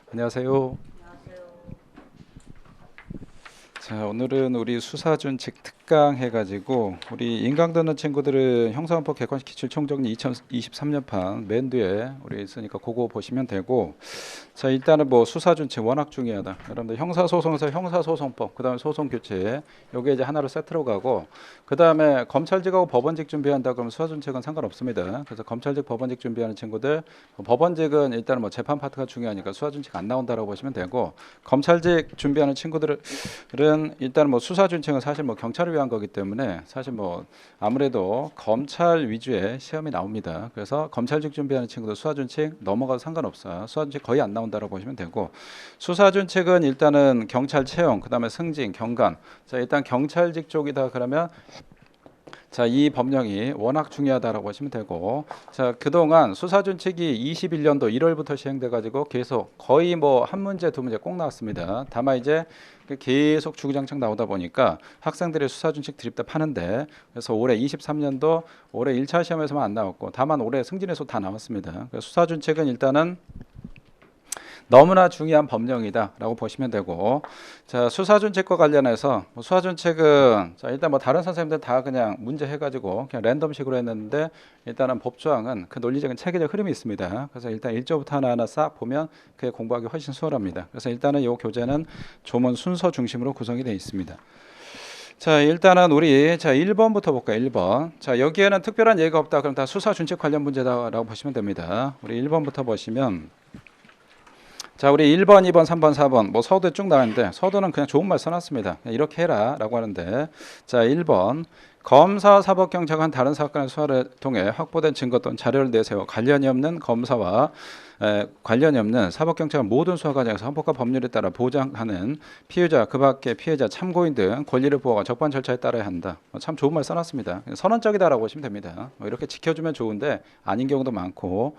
안녕하세요. 자, 오늘은 우리 수사준칙 특강 해가지고 우리 인강 듣는 친구들은 형사헌법 객관식 기출 총정리 2023년판 맨 뒤에 우리 있으니까 그거 보시면 되고, 자 일단은 뭐 수사준칙 워낙 중요하다. 여러분들 형사소송에서 형사소송법, 그다음에 소송규칙 요게 이제 하나로 세트로 가고, 그다음에 검찰직하고 법원직 준비한다 그러면 수사준칙은 상관없습니다. 그래서 검찰직 법원직 준비하는 친구들, 법원직은 일단은 뭐 재판 파트가 중요하니까 수사준칙 안 나온다라고 보시면 되고, 검찰직 준비하는 친구들은 일단 뭐 수사준칙은 사실 뭐 경찰을 위한 거기 때문에 사실 뭐 아무래도 검찰 위주의 시험이 나옵니다. 그래서 검찰직 준비하는 친구들 수사준칙 넘어가도 상관없어요. 수사준칙 거의 안 나온다고 보시면 되고, 수사준칙은 일단은 경찰 채용, 그다음에 승진, 경감. 자 일단 경찰직 쪽이다 그러면 자, 이 법령이 워낙 중요하다라고 보시면 되고, 자, 그동안 수사준칙이 21년도 1월부터 시행돼 가지고 계속 거의 뭐 한 문제 두 문제 꼭 나왔습니다. 다만 이제 계속 주구장창 나오다 보니까 학생들이 수사준칙 드립답 하는데, 그래서 올해 23년도 올해 1차 시험에서만 안 나왔고, 다만 올해 승진에서 다 나왔습니다. 그래서 수사준칙은 일단은 너무나 중요한 법령이다라고 보시면 되고, 자 수사준칙과 관련해서 뭐 수사준칙은 자 일단 뭐 다른 선생님들 다 그냥 문제 해가지고 그냥 랜덤식으로 했는데, 일단은 법조항은 그 논리적인 체계적 흐름이 있습니다. 그래서 일단 1조부터 하나하나 싹 보면 그게 공부하기 훨씬 수월합니다. 그래서 일단은 이 교재는 조문 순서 중심으로 구성이 되어 있습니다. 자 일단은 우리 자 1번부터 볼까요? 1번. 자 여기에는 특별한 예가 없다 그럼 다 수사준칙 관련 문제다라고 보시면 됩니다. 우리 1번부터 보시면, 자 우리 1번, 2번, 3번, 4번 뭐 서두에 쭉 나왔는데, 서두는 그냥 좋은 말 써놨습니다. 그냥 이렇게 해라 라고 하는데, 자 1번 검사, 사법경찰관 다른 사건의 수사를 통해 확보된 증거 또는 자료를 내세워 관련이 없는 검사와 관련이 없는 사법경찰관 모든 수사 과정에서 헌법과 법률에 따라 보장하는 피의자, 그 밖에 피해자, 참고인 등 권리를 보호하고 적반 절차에 따라야 한다. 참 좋은 말 써놨습니다. 선언적이다라고 보시면 됩니다. 이렇게 지켜주면 좋은데 아닌 경우도 많고,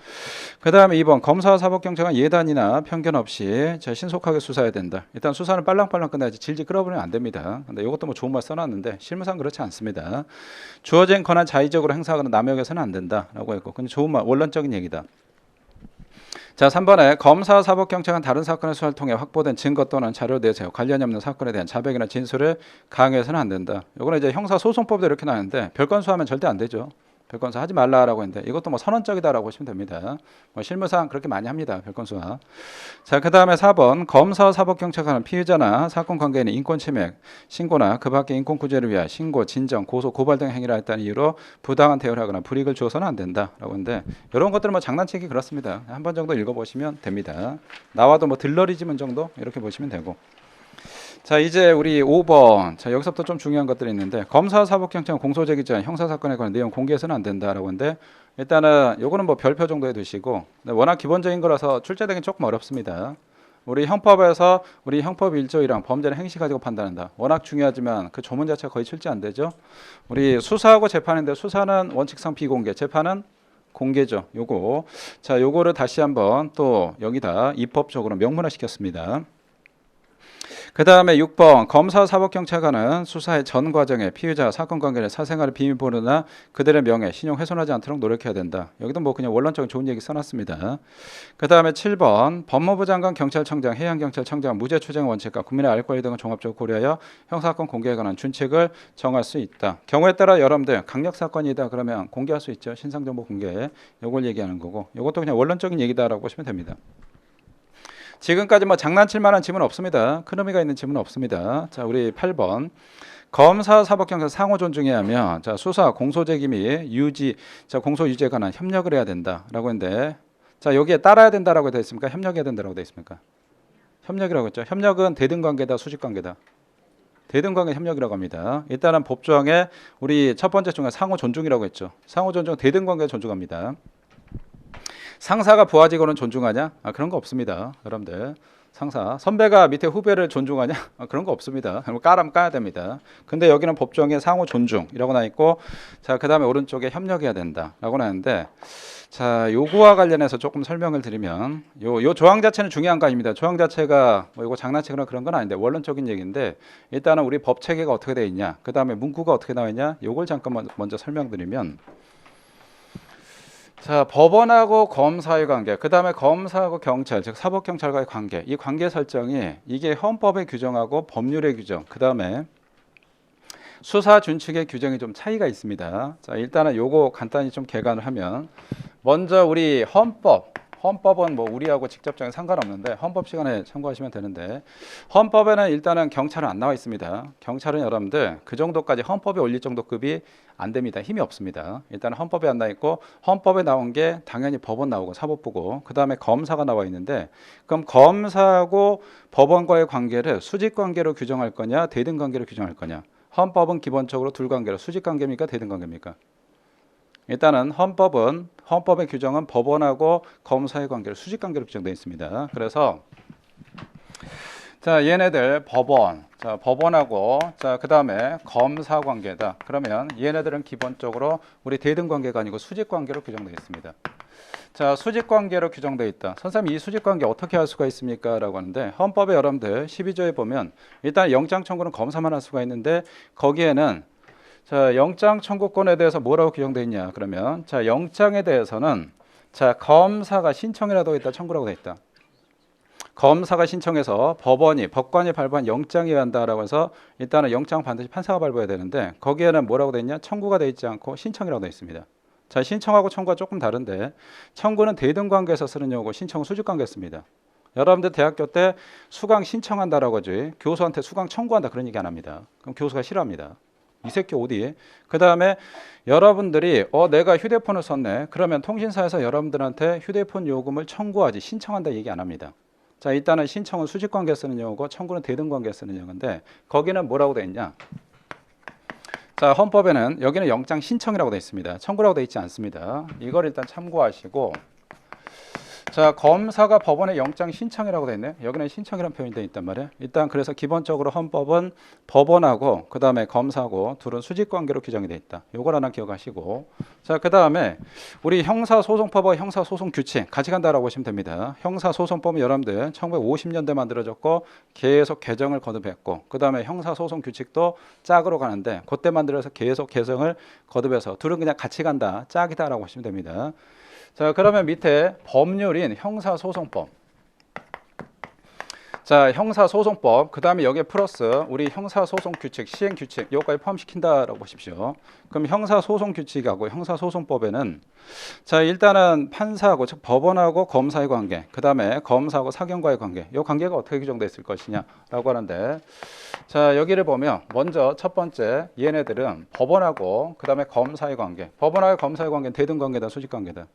그 다음에 2번 검사와 사법경찰관 예단이나 편견 없이 신속하게 수사해야 된다. 일단 수사는 빨랑빨랑 끝나야지 질질 끌어버리면 안 됩니다. 근데 이것도 뭐 좋은 말 써놨는데 실무상 그렇지 않습니다. 주어진 권한 자의적으로 행사하거나 남용해서는 안 된다라고 했고, 근데 좋은 말, 원론적인 얘기다. 자 3번에 검사, 사법경찰관 다른 사건의 수사를 통해 확보된 증거 또는 자료를 내세워 관련이 없는 사건에 대한 자백이나 진술을 강요해서는 안 된다. 이거는 이제 형사소송법도 이렇게 나왔는데 별건 수하면 절대 안 되죠. 별건수 하지 말라라고 했는데 이것도 뭐 선언적이다라고 보시면 됩니다. 뭐 실무상 그렇게 많이 합니다. 별건수와. 자, 그 다음에 4번 검사, 사법경찰관은 피의자나 사건 관계인의 인권침해, 신고나 그 밖의 인권구제를 위한 신고, 진정, 고소, 고발 등 행위를 했다는 이유로 부당한 대우를 하거나 불이익을 주어서는 안 된다라고 했는데, 이런 것들은 뭐 장난치기 그렇습니다. 한 번 정도 읽어보시면 됩니다. 나와도 뭐 들러리 지문 정도 이렇게 보시면 되고. 자 이제 우리 5번. 자 여기서부터 좀 중요한 것들이 있는데, 검사, 사법경찰 공소제기 전 형사사건에 관한 내용 공개해서는 안 된다라고 하는데, 일단은 요거는 뭐 별표 정도에 두시고, 워낙 기본적인 거라서 출제되긴 조금 어렵습니다. 우리 형법에서 우리 형법 1조 1항 범죄는 행시 가지고 판단한다. 워낙 중요하지만 그 조문 자체가 거의 출제 안 되죠. 우리 수사하고 재판인데, 수사는 원칙상 비공개, 재판은 공개죠. 요거. 자 요거를 다시 한번 또 여기다 입법적으로 명문화 시켰습니다. 그 다음에 6번 검사, 사법경찰관은 수사의 전 과정에 피의자, 사건 관계를 사생활을 비밀보호나 그들의 명예, 신용 훼손하지 않도록 노력해야 된다. 여기도 뭐 그냥 원론적인 좋은 얘기 써놨습니다. 그 다음에 7번 법무부 장관, 경찰청장, 해양경찰청장 무죄 추정 원칙과 국민의 알 권리 등을 종합적으로 고려하여 형사사건 공개에 관한 준칙을 정할 수 있다. 경우에 따라 여러분들 강력사건이다 그러면 공개할 수 있죠. 신상정보 공개. 요걸 얘기하는 거고, 이것도 그냥 원론적인 얘기다라고 보시면 됩니다. 지금까지 뭐 장난칠 만한 지문 없습니다. 큰 의미가 있는 지문은 없습니다. 자, 우리 8번. 검사, 사법경찰 상호 존중해야 하며, 자, 수사, 공소제기 및 유지, 자, 공소 유지에 관한 협력을 해야 된다라고 했는데, 자, 여기에 따라야 된다라고 되어 있습니까? 협력해야 된다라고 되어 있습니까? 협력이라고 했죠. 협력은 대등관계다, 수직관계다. 대등관계 협력이라고 합니다. 일단은 법조항에 우리 첫 번째 중에 상호 존중이라고 했죠. 상호 존중, 대등관계 존중합니다. 상사가 부하 직원은 존중하냐? 그런 거 없습니다. 여러분들. 상사, 선배가 밑에 후배를 존중하냐? 그런 거 없습니다. 까라면 까야 됩니다. 근데 여기는 법정에 상호 존중이라고 나 있고, 자, 그 다음에 오른쪽에 협력해야 된다라고 나는데, 자, 요구와 관련해서 조금 설명을 드리면, 요 조항 자체는 중요한 거 아닙니다. 조항 자체가 뭐 이거 장난치거나 그런 건 아닌데 원론적인 얘기인데, 일단은 우리 법 체계가 어떻게 되어 있냐, 그 다음에 문구가 어떻게 나와 있냐, 요걸 잠깐 먼저 설명드리면, 자, 법원하고 검사의 관계, 그 다음에 검사하고 경찰, 즉 사법경찰과의 관계, 이 관계 설정이 이게 헌법의 규정하고 법률의 규정, 그 다음에 수사 준칙의 규정이 좀 차이가 있습니다. 자, 일단은 요거 간단히 좀 개관을 하면 먼저 우리 헌법은 뭐 우리하고 직접적인 상관없는데 헌법 시간에 참고하시면 되는데 헌법에는 일단은 경찰은 안 나와 있습니다. 경찰은 여러분들 그 정도까지 헌법에 올릴 정도 급이 안 됩니다. 힘이 없습니다. 일단 헌법에 안 나와 있고 헌법에 나온 게 당연히 법원 나오고 사법부고 그 다음에 검사가 나와 있는데 그럼 검사하고 법원과의 관계를 수직 관계로 규정할 거냐 대등 관계로 규정할 거냐. 헌법은 기본적으로 둘관계로 수직 관계입니까 대등 관계입니까? 일단은 헌법의 규정은 법원하고 검사의 관계를 수직 관계로 규정되어 있습니다. 그래서 자 얘네들 법원하고 자 그다음에 검사 관계다. 그러면 얘네들은 기본적으로 우리 대등 관계가 아니고 수직 관계로 규정되어 있습니다. 자 수직 관계로 규정되어 있다. 선생님 이 수직 관계 어떻게 할 수가 있습니까? 라고 하는데 헌법에 여러분들 12조에 보면 일단 영장 청구는 검사만 할 수가 있는데 거기에는 자 영장 청구권에 대해서 뭐라고 규정되어 있냐 그러면 자 영장에 대해서는 자 검사가 신청이라도 있다 청구라고 되어 있다. 검사가 신청해서 법관이 발부한 영장이어야 한다라고 해서 일단은 영장 반드시 판사가 발부해야 되는데 거기에는 뭐라고 되어 있냐 청구가 되어 있지 않고 신청이라고 되어 있습니다. 자 신청하고 청구가 조금 다른데 청구는 대등 관계에서 쓰는 용어고 신청은 수직 관계에서 씁니다. 여러분들 대학교 때 수강 신청한다라고 하지 교수한테 수강 청구한다 그런 얘기 안 합니다. 그럼 교수가 싫어합니다. 이 새끼 어디? 그 다음에 여러분들이 내가 휴대폰을 썼네. 그러면 통신사에서 여러분들한테 휴대폰 요금을 청구하지 신청한다 얘기 안 합니다. 자 일단은 신청은 수직관계에 쓰는 용어고 청구는 대등관계에 쓰는 용어인데 거기는 뭐라고 되어 있냐? 자 헌법에는 여기는 영장 신청이라고 되어 있습니다. 청구라고 되어 있지 않습니다. 이걸 일단 참고하시고 자 검사가 법원에 영장 신청이라고 되어 있네. 여기는 신청이라는 표현이 되어 있단 말이에요. 일단 그래서 기본적으로 헌법은 법원하고 그 다음에 검사하고 둘은 수직관계로 규정이 되어 있다. 요걸 하나 기억하시고 자 그 다음에 우리 형사소송법과 형사소송규칙 같이 간다라고 보시면 됩니다. 형사소송법은 여러분들 1950년대 만들어졌고 계속 개정을 거듭했고 그 다음에 형사소송규칙도 짝으로 가는데 그때 만들어서 계속 개정을 거듭해서 둘은 그냥 같이 간다 짝이다라고 보시면 됩니다. 자 그러면 밑에 법률인 형사소송법 자 형사소송법 그 다음에 여기에 플러스 우리 형사소송규칙 시행규칙 요거까지 포함시킨다라고 보십시오. 그럼 형사소송규칙하고 형사소송법에는 자 일단은 판사하고 즉 법원하고 검사의 관계 그 다음에 검사하고 사경과의 관계 요 관계가 어떻게 규정되어 있을 것이냐 라고 하는데 자 여기를 보면 먼저 첫 번째 얘네들은 법원하고 그 다음에 검사의 관계 법원하고 검사의 관계는 대등관계다 수직관계다.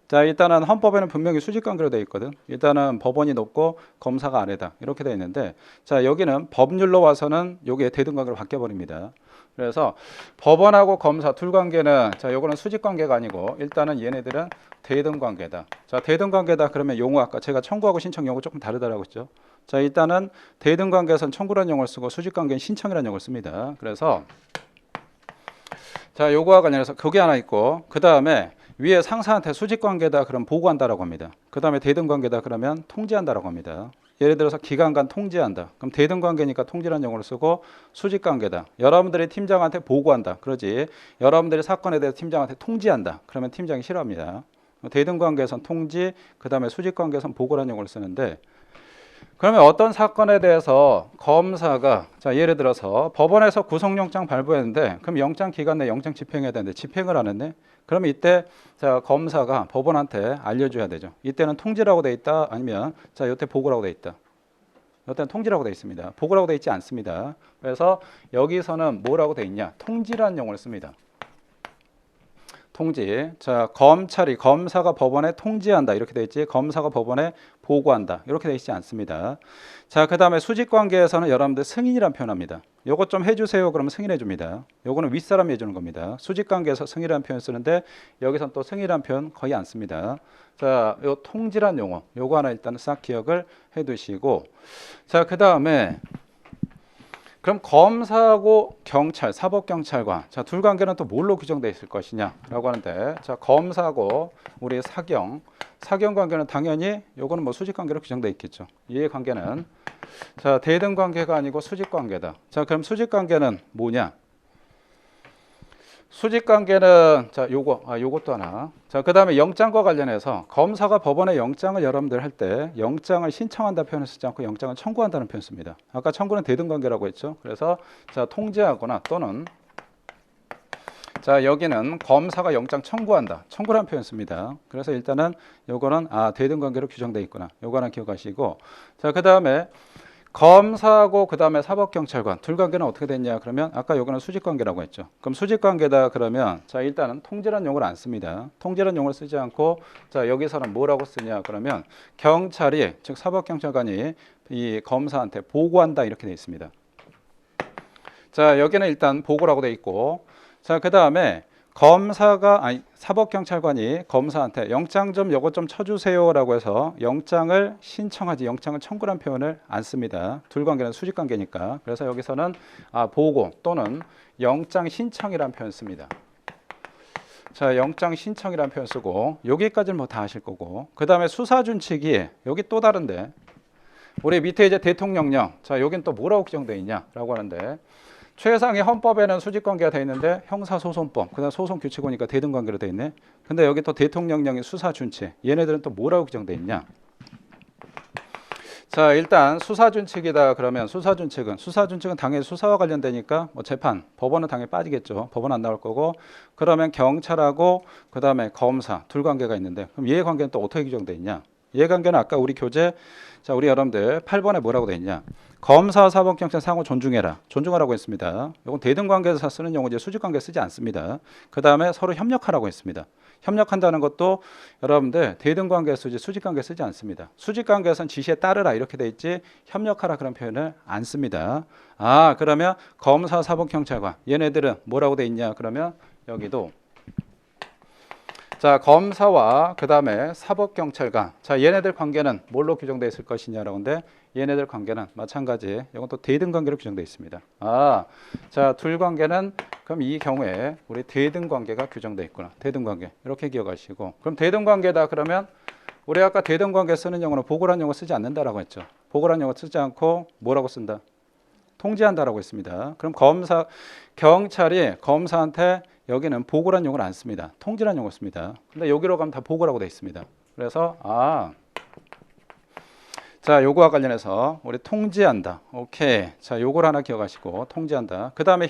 자 일단은 헌법에는 분명히 수직관계로 되어 있거든. 일단은 법원이 높고 검사가 아래다 이렇게 되어 있는데 자 여기는 법률로 와서는 여기에 대등관계로 바뀌어 버립니다. 그래서 법원하고 검사 둘 관계는 자 요거는 수직관계가 아니고 일단은 얘네들은 대등관계다. 자 대등관계다 그러면 용어 아까 제가 청구하고 신청 용어 조금 다르다라고 했죠. 자 일단은 대등관계에서는 청구라는 용어를 쓰고 수직관계는 신청이라는 용어를 씁니다. 그래서 자 요거와 관련해서 그게 하나 있고 그 다음에 위에 상사한테 수직관계다 그럼 보고한다라고 합니다. 그 다음에 대등관계다 그러면 통지한다라고 합니다. 예를 들어서 기관간 통지한다. 그럼 대등관계니까 통지라는 용어를 쓰고 수직관계다. 여러분들이 팀장한테 보고한다. 그러지. 여러분들이 사건에 대해서 팀장한테 통지한다. 그러면 팀장이 싫어합니다. 대등관계에선 통지, 그 다음에 수직관계에선 보고라는 용어를 쓰는데 그러면 어떤 사건에 대해서 검사가 자 예를 들어서 법원에서 구속영장 발부했는데 그럼 영장 기간 내에 영장 집행해야 되는데 집행을 안 했네. 그러면 이때 자 검사가 법원한테 알려줘야 되죠. 이때는 통지라고 돼 있다 아니면 자 이때 보고라고 돼 있다. 이때는 통지라고 돼 있습니다. 보고라고 돼 있지 않습니다. 그래서 여기서는 뭐라고 돼 있냐? 통지라는 용어를 씁니다. 통지. 자, 검사가 법원에 통지한다. 이렇게 돼 있지. 검사가 법원에 보고한다. 이렇게 돼 있지 않습니다. 자, 그다음에 수직 관계에서는 여러분들 승인이란 표현합니다. 요것 좀 해주세요. 그러면 승인해 줍니다. 요거는 윗사람이 해주는 겁니다. 수직 관계에서 승인이란 표현 쓰는데 여기선 또 승인이란 표현 거의 안 씁니다. 자, 요 통지란 용어. 요거 하나 일단 싹 기억을 해두시고 자, 그다음에 그럼 검사하고 경찰, 사법경찰관 자, 둘 관계는 또 뭘로 규정되어 있을 것이냐라고 하는데 자, 검사하고 우리 사경 관계는 당연히 요거는 뭐 수직 관계로 규정되어 있겠죠. 이해 관계는 자, 대등 관계가 아니고 수직 관계다. 자, 그럼 수직 관계는 뭐냐? 수직 관계는 자 요것도 하나. 자 그다음에 영장과 관련해서 검사가 법원에 영장을 여러분들 할 때 영장을 신청한다 표현을 쓰지 않고 영장을 청구한다는 표현 씁니다. 아까 청구는 대등 관계라고 했죠. 그래서 자 통지하거나 또는 자 여기는 검사가 영장 청구한다. 청구라는 표현 씁니다. 그래서 일단은 요거는 대등 관계로 규정되어 있구나. 요거 하나 기억하시고 자 그다음에 검사하고 그다음에 사법경찰관 둘 관계는 어떻게 됐냐 그러면 아까 요거는 수직관계라고 했죠. 그럼 수직관계다 그러면 자 일단은 통지라는 용어를 안 씁니다. 통지라는 용어를 쓰지 않고 자 여기서는 뭐라고 쓰냐 그러면 경찰이 즉 사법경찰관이 이 검사한테 보고한다 이렇게 돼 있습니다. 자 여기는 일단 보고라고 돼 있고 자 그다음에 사법경찰관이 검사한테 영장 좀 요거 좀 쳐주세요라고 해서 영장을 신청하지 영장을 청구란 표현을 안 씁니다. 둘 관계는 수직 관계니까. 그래서 여기서는 보고 또는 영장 신청이란 표현 씁니다. 자 영장 신청이란 표현 쓰고 여기까지는 뭐 다 하실 거고 그 다음에 수사준칙이 여기 또 다른데 우리 밑에 이제 대통령령 자 여긴 또 뭐라고 규정되어 있냐라고 하는데 최상위 헌법에는 수직관계가 되어 있는데 형사소송법, 그다음 소송규칙이니까 대등관계로 되어 있네. 근데 여기 또 대통령령의 수사준칙, 얘네들은 또 뭐라고 규정되어 있냐? 자 일단 수사준칙이다 그러면 수사준칙은 당연히 수사와 관련되니까 뭐 재판, 법원은 당연히 빠지겠죠. 법원 안 나올 거고 그러면 경찰하고 그다음에 검사 둘 관계가 있는데 그럼 이해관계는 또 어떻게 규정되어 있냐? 이해관계는 아까 우리 교재 자 우리 여러분들 8번에 뭐라고 되어 있냐? 검사, 사법경찰 상호 존중해라. 존중하라고 했습니다. 이건 대등관계에서 쓰는 용어지 수직관계 쓰지 않습니다. 그 다음에 서로 협력하라고 했습니다. 협력한다는 것도 여러분들 대등관계 쓰지 수직관계 쓰지 않습니다. 수직관계에서는 지시에 따르라 이렇게 돼 있지 협력하라 그런 표현을 안 씁니다. 그러면 검사, 사법경찰관 얘네들은 뭐라고 돼 있냐? 그러면 여기도 자 검사와 그 다음에 사법경찰관 자 얘네들 관계는 뭘로 규정되어 있을 것이냐라고 하는데 얘네들 관계는 마찬가지 이건 또 대등관계로 규정되어 있습니다. 자 둘 관계는 그럼 이 경우에 우리 대등관계가 규정되어 있구나. 대등관계 이렇게 기억하시고 그럼 대등관계다 그러면 우리 아까 대등관계 쓰는 용어는 보고란 용어 쓰지 않는다라고 했죠. 보고란 용어 쓰지 않고 뭐라고 쓴다? 통지한다라고 했습니다. 그럼 경찰이 검사한테 여기는 보고란 용어를 안 씁니다. 통지란 용어를 씁니다. 근데 여기로 가면 다 보고라고 되어 있습니다. 그래서 자 요거와 관련해서 우리 통지한다. 오케이. 자 요걸 하나 기억하시고 통지한다. 그 다음에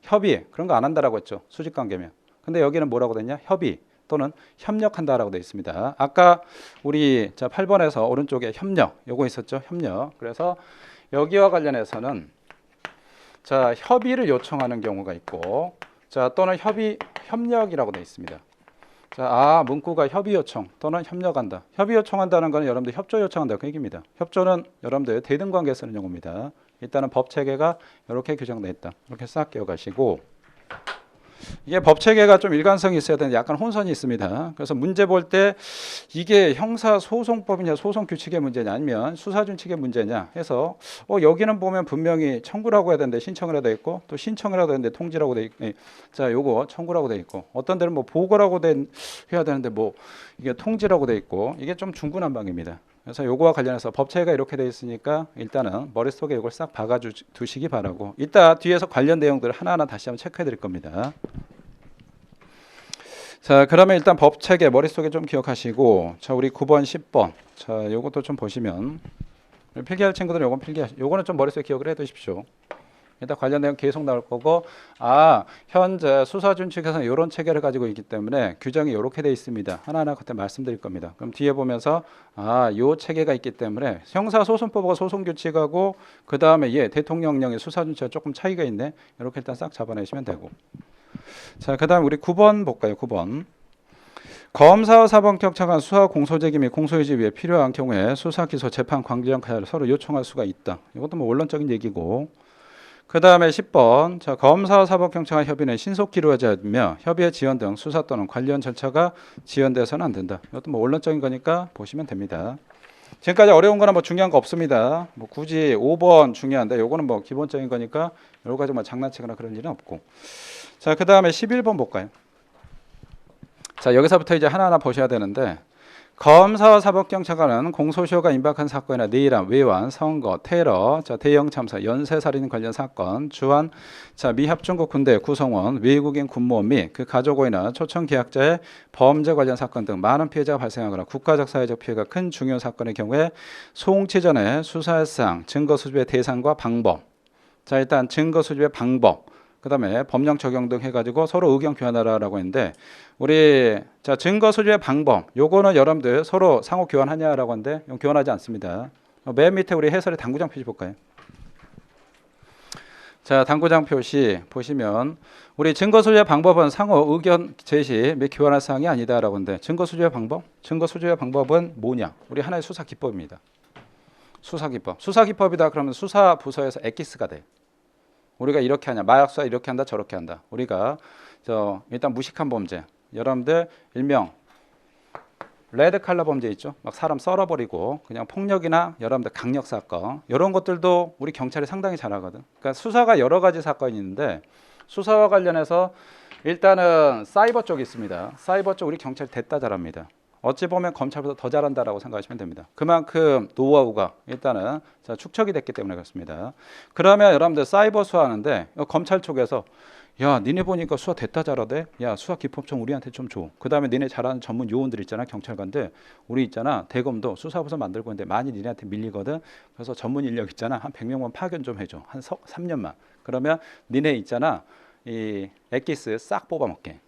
협의 그런 거 안 한다라고 했죠. 수직관계면. 근데 여기는 뭐라고 됐냐? 협의 또는 협력한다라고 되어 있습니다. 아까 우리 자 8번에서 오른쪽에 협력 요거 있었죠. 협력. 그래서 여기와 관련해서는 자 협의를 요청하는 경우가 있고 자 또는 협력이라고 되어 있습니다. 자 문구가 협의 요청 또는 협력한다. 협의 요청한다는 것은 여러분들 협조 요청한다 그 얘기입니다. 협조는 여러분들 대등관계에 쓰는 용어입니다. 일단은 법 체계가 이렇게 규정되어 있다. 이렇게 싹 기억하시고 이게 법 체계가 좀 일관성이 있어야 되는데 약간 혼선이 있습니다. 그래서 문제 볼 때 이게 형사소송법이냐 소송규칙의 문제냐 아니면 수사준칙의 문제냐 해서 여기는 보면 분명히 청구라고 해야 되는데 신청이라고 돼 있고 또 신청이라고 되는데 통지라고 돼 있고 자 요거 청구라고 돼 있고 어떤 데는 뭐 보고라고 해야 되는데 뭐 이게 통지라고 돼 있고 이게 좀 중구난방입니다. 그래서 요거와 관련해서 법체가 이렇게 돼 있으니까 일단은 머릿속에 이걸 싹 박아 두시기 바라고 이따 뒤에서 관련 내용들을 하나하나 다시 한번 체크해 드릴 겁니다. 자 그러면 일단 법체계 머릿속에 좀 기억하시고 자 우리 9번 10번 자 요것도 좀 보시면 필기할 친구들은 요거는 좀 머릿속에 기억을 해 두십시오. 일단 관련 내용 계속 나올 거고 현재 수사준칙에서는 이런 체계를 가지고 있기 때문에 규정이 이렇게 돼 있습니다. 하나하나 그때 말씀드릴 겁니다. 그럼 뒤에 보면서 요 체계가 있기 때문에 형사소송법하고 소송규칙하고 그 다음에 대통령령의 수사준칙과 조금 차이가 있네. 이렇게 일단 싹 잡아내시면 되고 자 그 다음 우리 9번 볼까요? 9번 검사와 사법경찰관 수사 공소제기 및 공소유지 위에 필요한 경우에 수사, 기소, 재판, 광장 가야를 서로 요청할 수가 있다. 이것도 뭐 원론적인 얘기고 그 다음에 10번 자 검사와 사법경찰관 협의는 신속히 이루어져야며 협의의 지연 등 수사 또는 관련 절차가 지연돼서는 안 된다. 이것도 뭐 원론적인 거니까 보시면 됩니다. 지금까지 어려운 거나 뭐 중요한 거 없습니다. 뭐 굳이 5번 중요한데 요거는 뭐 기본적인 거니까 여러 가지 뭐 장난치거나 그런 일은 없고 자 그 다음에 11번 볼까요? 자 여기서부터 이제 하나하나 보셔야 되는데 검사와 사법경찰관은 공소시효가 임박한 사건이나 내일한, 외환, 선거, 테러, 대형 참사, 연쇄살인 관련 사건, 주한, 미합중국 군대 구성원, 외국인 군무원 및 그 가족이나 초청 계약자의 범죄 관련 사건 등 많은 피해자가 발생하거나 국가적 사회적 피해가 큰 중요 사건의 경우에 송치 전에 수사의 사항, 증거 수집의 대상과 방법. 일단 증거 수집의 방법. 그다음에 법령 적용 등 해가지고 서로 의견 교환하라라고 했는데 우리 증거 수집의 방법 요거는 여러분들 서로 상호 교환하냐라고 하는데 교환하지 않습니다. 맨 밑에 우리 해설의 당구장 표시 볼까요? 당구장 표시 보시면 우리 증거 수집의 방법은 상호 의견 제시 및 교환할 사항이 아니다라고 하는데 증거 수집의 방법? 증거 수집의 방법은 뭐냐? 우리 하나의 수사 기법입니다. 수사 기법. 수사 기법이다 그러면 수사 부서에서 엑기스가 돼. 우리가 이렇게 하냐, 마약 수사 이렇게 한다, 저렇게 한다. 우리가 일단 무식한 범죄, 여러분들 일명 레드 칼라 범죄 있죠. 막 사람 썰어버리고 그냥 폭력이나 여러분들 강력 사건 이런 것들도 우리 경찰이 상당히 잘하거든. 그러니까 수사가 여러 가지 사건이 있는데 수사와 관련해서 일단은 사이버 쪽이 있습니다. 사이버 쪽 우리 경찰이 됐다 잘합니다. 어찌 보면 검찰보다 더 잘한다라고 생각하시면 됩니다. 그만큼 노하우가 일단은 축적이 됐기 때문에 그렇습니다. 그러면 여러분들 사이버 수사하는데 검찰 쪽에서 야 니네 보니까 수사 됐다 잘하대. 야 수사 기법 좀 우리한테 좀 줘. 그 다음에 니네 잘하는 전문 요원들 있잖아. 경찰관들. 우리 있잖아. 대검도 수사부서 만들고 있는데 많이 니네한테 밀리거든. 그래서 전문 인력 있잖아. 한 100명만 파견 좀 해줘. 한 3년만. 그러면 니네 있잖아. 이 엑기스 싹 뽑아먹게.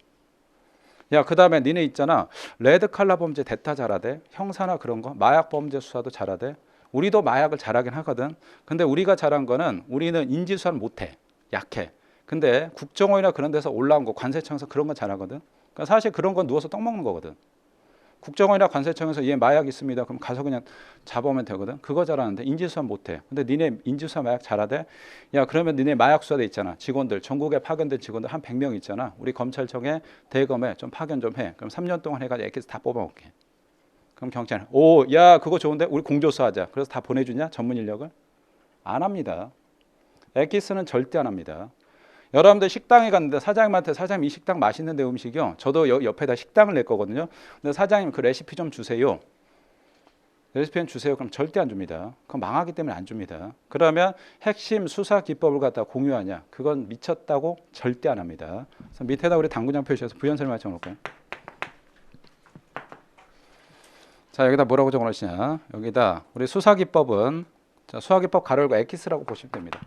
야, 그 다음에 니네 있잖아. 레드 칼라 범죄 대타 잘하대. 형사나 그런 거. 마약 범죄 수사도 잘하대. 우리도 마약을 잘하긴 하거든. 근데 우리가 잘한 거는 우리는 인지 수사를 못해. 약해. 근데 국정원이나 그런 데서 올라온 거 관세청에서 그런 건 잘하거든. 그러니까 사실 그런 건 누워서 떡 먹는 거거든. 국정원이나 관세청에서 얘 마약 있습니다. 그럼 가서 그냥 잡아오면 되거든. 그거 잘하는데 인지수사 못해. 근데 니네 인지수사 마약 잘하대? 야 그러면 니네 마약 수사대 있잖아. 직원들 전국에 파견된 직원들 한 100명 있잖아. 우리 검찰청에 대검에 좀 파견 좀 해. 그럼 3년 동안 해가지고 애기서 다 뽑아먹게. 그럼 경찰은 야 그거 좋은데 우리 공조수 하자. 그래서 다 보내주냐 전문 인력을? 안 합니다. 엑기스는 절대 안 합니다. 여러분들 식당에 갔는데 사장님한테 사장님 이 식당 맛있는데 음식이요. 저도 옆에다 식당을 낼 거거든요. 근데 사장님 그 레시피 좀 주세요. 레시피 좀 주세요. 그럼 절대 안 줍니다. 그건 망하기 때문에 안 줍니다. 그러면 핵심 수사 기법을 갖다 공유하냐? 그건 미쳤다고 절대 안 합니다. 그래서 밑에다 우리 당구장 표시해서 부연설명 적어놓을까요? 여기다 뭐라고 적어놓으시냐? 여기다 우리 수사 기법은 수사 기법 가로 열고 엑기스라고 보시면 됩니다.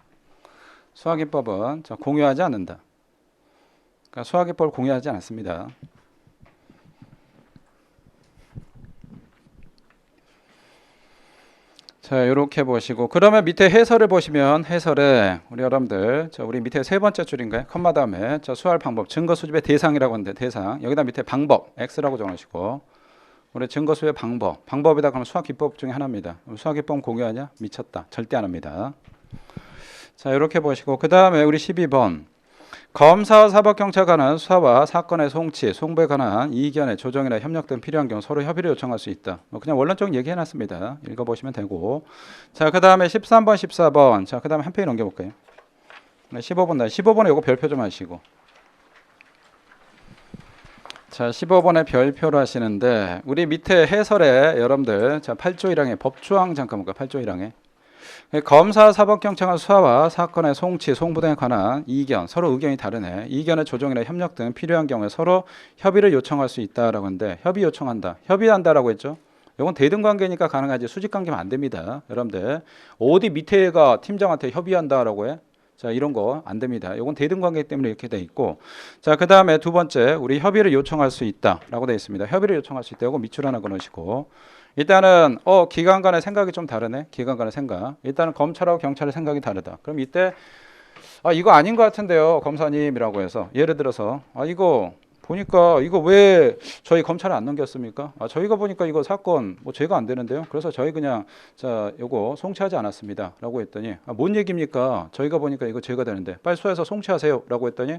수학기법은 공유하지 않는다. 그러니까 수학기법을 공유하지 않습니다. 이렇게 보시고 그러면 밑에 해설을 보시면 해설에 우리 여러분들 우리 밑에 세 번째 줄인가요? 컴마 다음에 수할 방법 증거 수집의 대상이라고 하는데 대상 여기다 밑에 방법 X라고 적어놓으시고 우리 증거 수집의 방법이다 그러면 수학 기법 중에 하나입니다. 수학 기법 공유하냐? 미쳤다. 절대 안 합니다. 이렇게 보시고 그 다음에 우리 12번 검사와 사법경찰관은 수사와 사건의 송치, 송부에 관한 이견의 조정이나 협력 등 필요한 경우 서로 협의를 요청할 수 있다. 그냥 원론적인 얘기해놨습니다. 읽어보시면 되고 그 다음에 13번, 14번 그 다음에 한 페이지 넘겨볼까요? 15번에 이거 별표 좀 하시고 15번에 별표를 하시는데 우리 밑에 해설에 여러분들 8조 1항에 법조항 잠깐 볼까요? 8조 1항에 검사, 사법경찰관 수사와 사건의 송치, 송부 등에 관한 이견, 서로 의견이 다르네. 이견의 조정이나 협력 등 필요한 경우에 서로 협의를 요청할 수 있다라고 하는데 협의 요청한다. 협의한다라고 했죠. 이건 대등관계니까 가능하지 수직관계면 안 됩니다. 여러분들 어디 밑에가 팀장한테 협의한다라고 해? 이런 거 안 됩니다. 이건 대등관계 때문에 이렇게 돼 있고 그 다음에 두 번째 우리 협의를 요청할 수 있다라고 돼 있습니다. 협의를 요청할 수 있다. 이거 밑줄 하나 그어놓으시고 일단은 기관 간의 생각이 좀 다르네. 기관 간의 생각. 일단은 검찰하고 경찰의 생각이 다르다. 그럼 이때 이거 아닌 것 같은데요. 검사님이라고 해서 예를 들어서 이거 보니까 이거 왜 저희 검찰에 안 넘겼습니까? 저희가 보니까 이거 사건 죄가 안 되는데요. 그래서 저희 그냥 요거 송치하지 않았습니다. 라고 했더니 뭔 얘기입니까? 저희가 보니까 이거 죄가 되는데 빨리 수사해서 송치하세요. 라고 했더니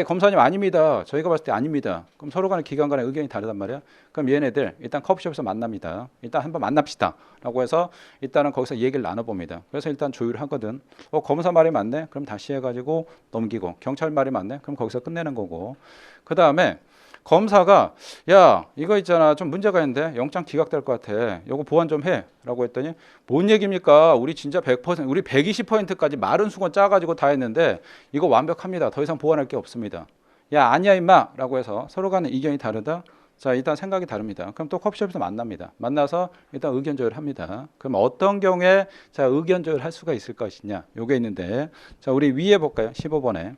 검사님 아닙니다. 저희가 봤을 때 아닙니다. 그럼 서로 간의 기관 간의 의견이 다르단 말이야. 그럼 얘네들 일단 커피숍에서 만납니다. 일단 한번 만납시다. 라고 해서 일단은 거기서 얘기를 나눠봅니다. 그래서 일단 조율하거든. 검사 말이 맞네? 그럼 다시 해가지고 넘기고 경찰 말이 맞네? 그럼 거기서 끝내는 거고 그 다음에 검사가 야 이거 있잖아 좀 문제가 있는데 영장 기각될 것 같아. 요거 보완 좀 해라고 했더니 뭔 얘기입니까? 우리 진짜 100% 우리 120%까지 마른 수건 짜가지고 다 했는데 이거 완벽합니다. 더 이상 보완할 게 없습니다. 야 아니야 임마라고 해서 서로 간에 이견이 다르다. 자 일단 생각이 다릅니다. 그럼 또 커피숍에서 만납니다. 만나서 일단 의견 조율합니다. 그럼 어떤 경우에 자 의견 조율할 수가 있을 것이냐 요게 있는데 자 우리 위에 볼까요? 15번에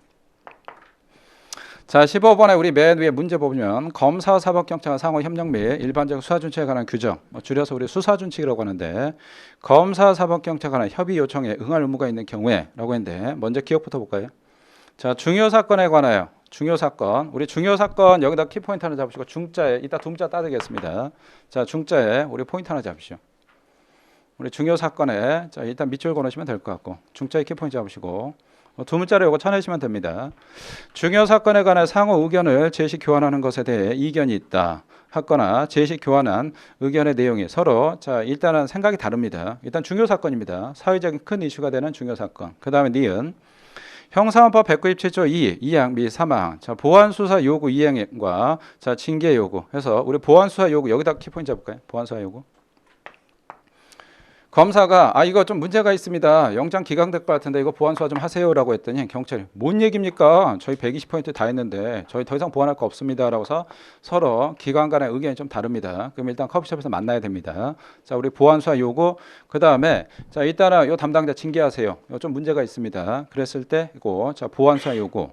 자 15번에 우리 맨 위에 문제 보면 검사 사법경찰 상호 협력 및 일반적 수사준칙에 관한 규정 줄여서 우리 수사준칙이라고 하는데 검사 사법경찰 관한 협의 요청에 응할 의무가 있는 경우에 라고 했는데 먼저 기억부터 볼까요? 자 중요 사건에 관하여 중요 사건 우리 중요 사건 여기다 키포인트 하나 잡으시고 중자에 이따 둠자 따르겠습니다. 자 중자에 우리 포인트 하나 잡으시오. 우리 중요 사건에 자 일단 밑줄 그어놓으시면 될 것 같고 중자에 키포인트 잡으시고 두 문자로 이거 쳐내시면 됩니다. 중요 사건에 관한 상호 의견을 제시 교환하는 것에 대해 이견이 있다 하거나 제시 교환한 의견의 내용이 서로 자 일단은 생각이 다릅니다. 일단 중요 사건입니다. 사회적인 큰 이슈가 되는 중요 사건. 그 다음에 니은 형사헌법 197조 2, 2항 및 3항 자 보완수사 요구 이행과 자 징계 요구 해서 우리 보완수사 요구 여기다 키포인트 잡을까요? 보완수사 요구 검사가 이거 좀 문제가 있습니다. 영장 기각될 것 같은데 이거 보완수사 좀 하세요라고 했더니 경찰이 뭔 얘기입니까? 저희 120% 다 했는데 저희 더 이상 보완할 거 없습니다라고서 서로 기관 간의 의견이 좀 다릅니다. 그럼 일단 커피숍에서 만나야 됩니다. 자 우리 보완수사 요구 그 다음에 자 일단은 요 담당자 징계하세요. 이거 좀 문제가 있습니다. 그랬을 때 이거 자 보완수사 요구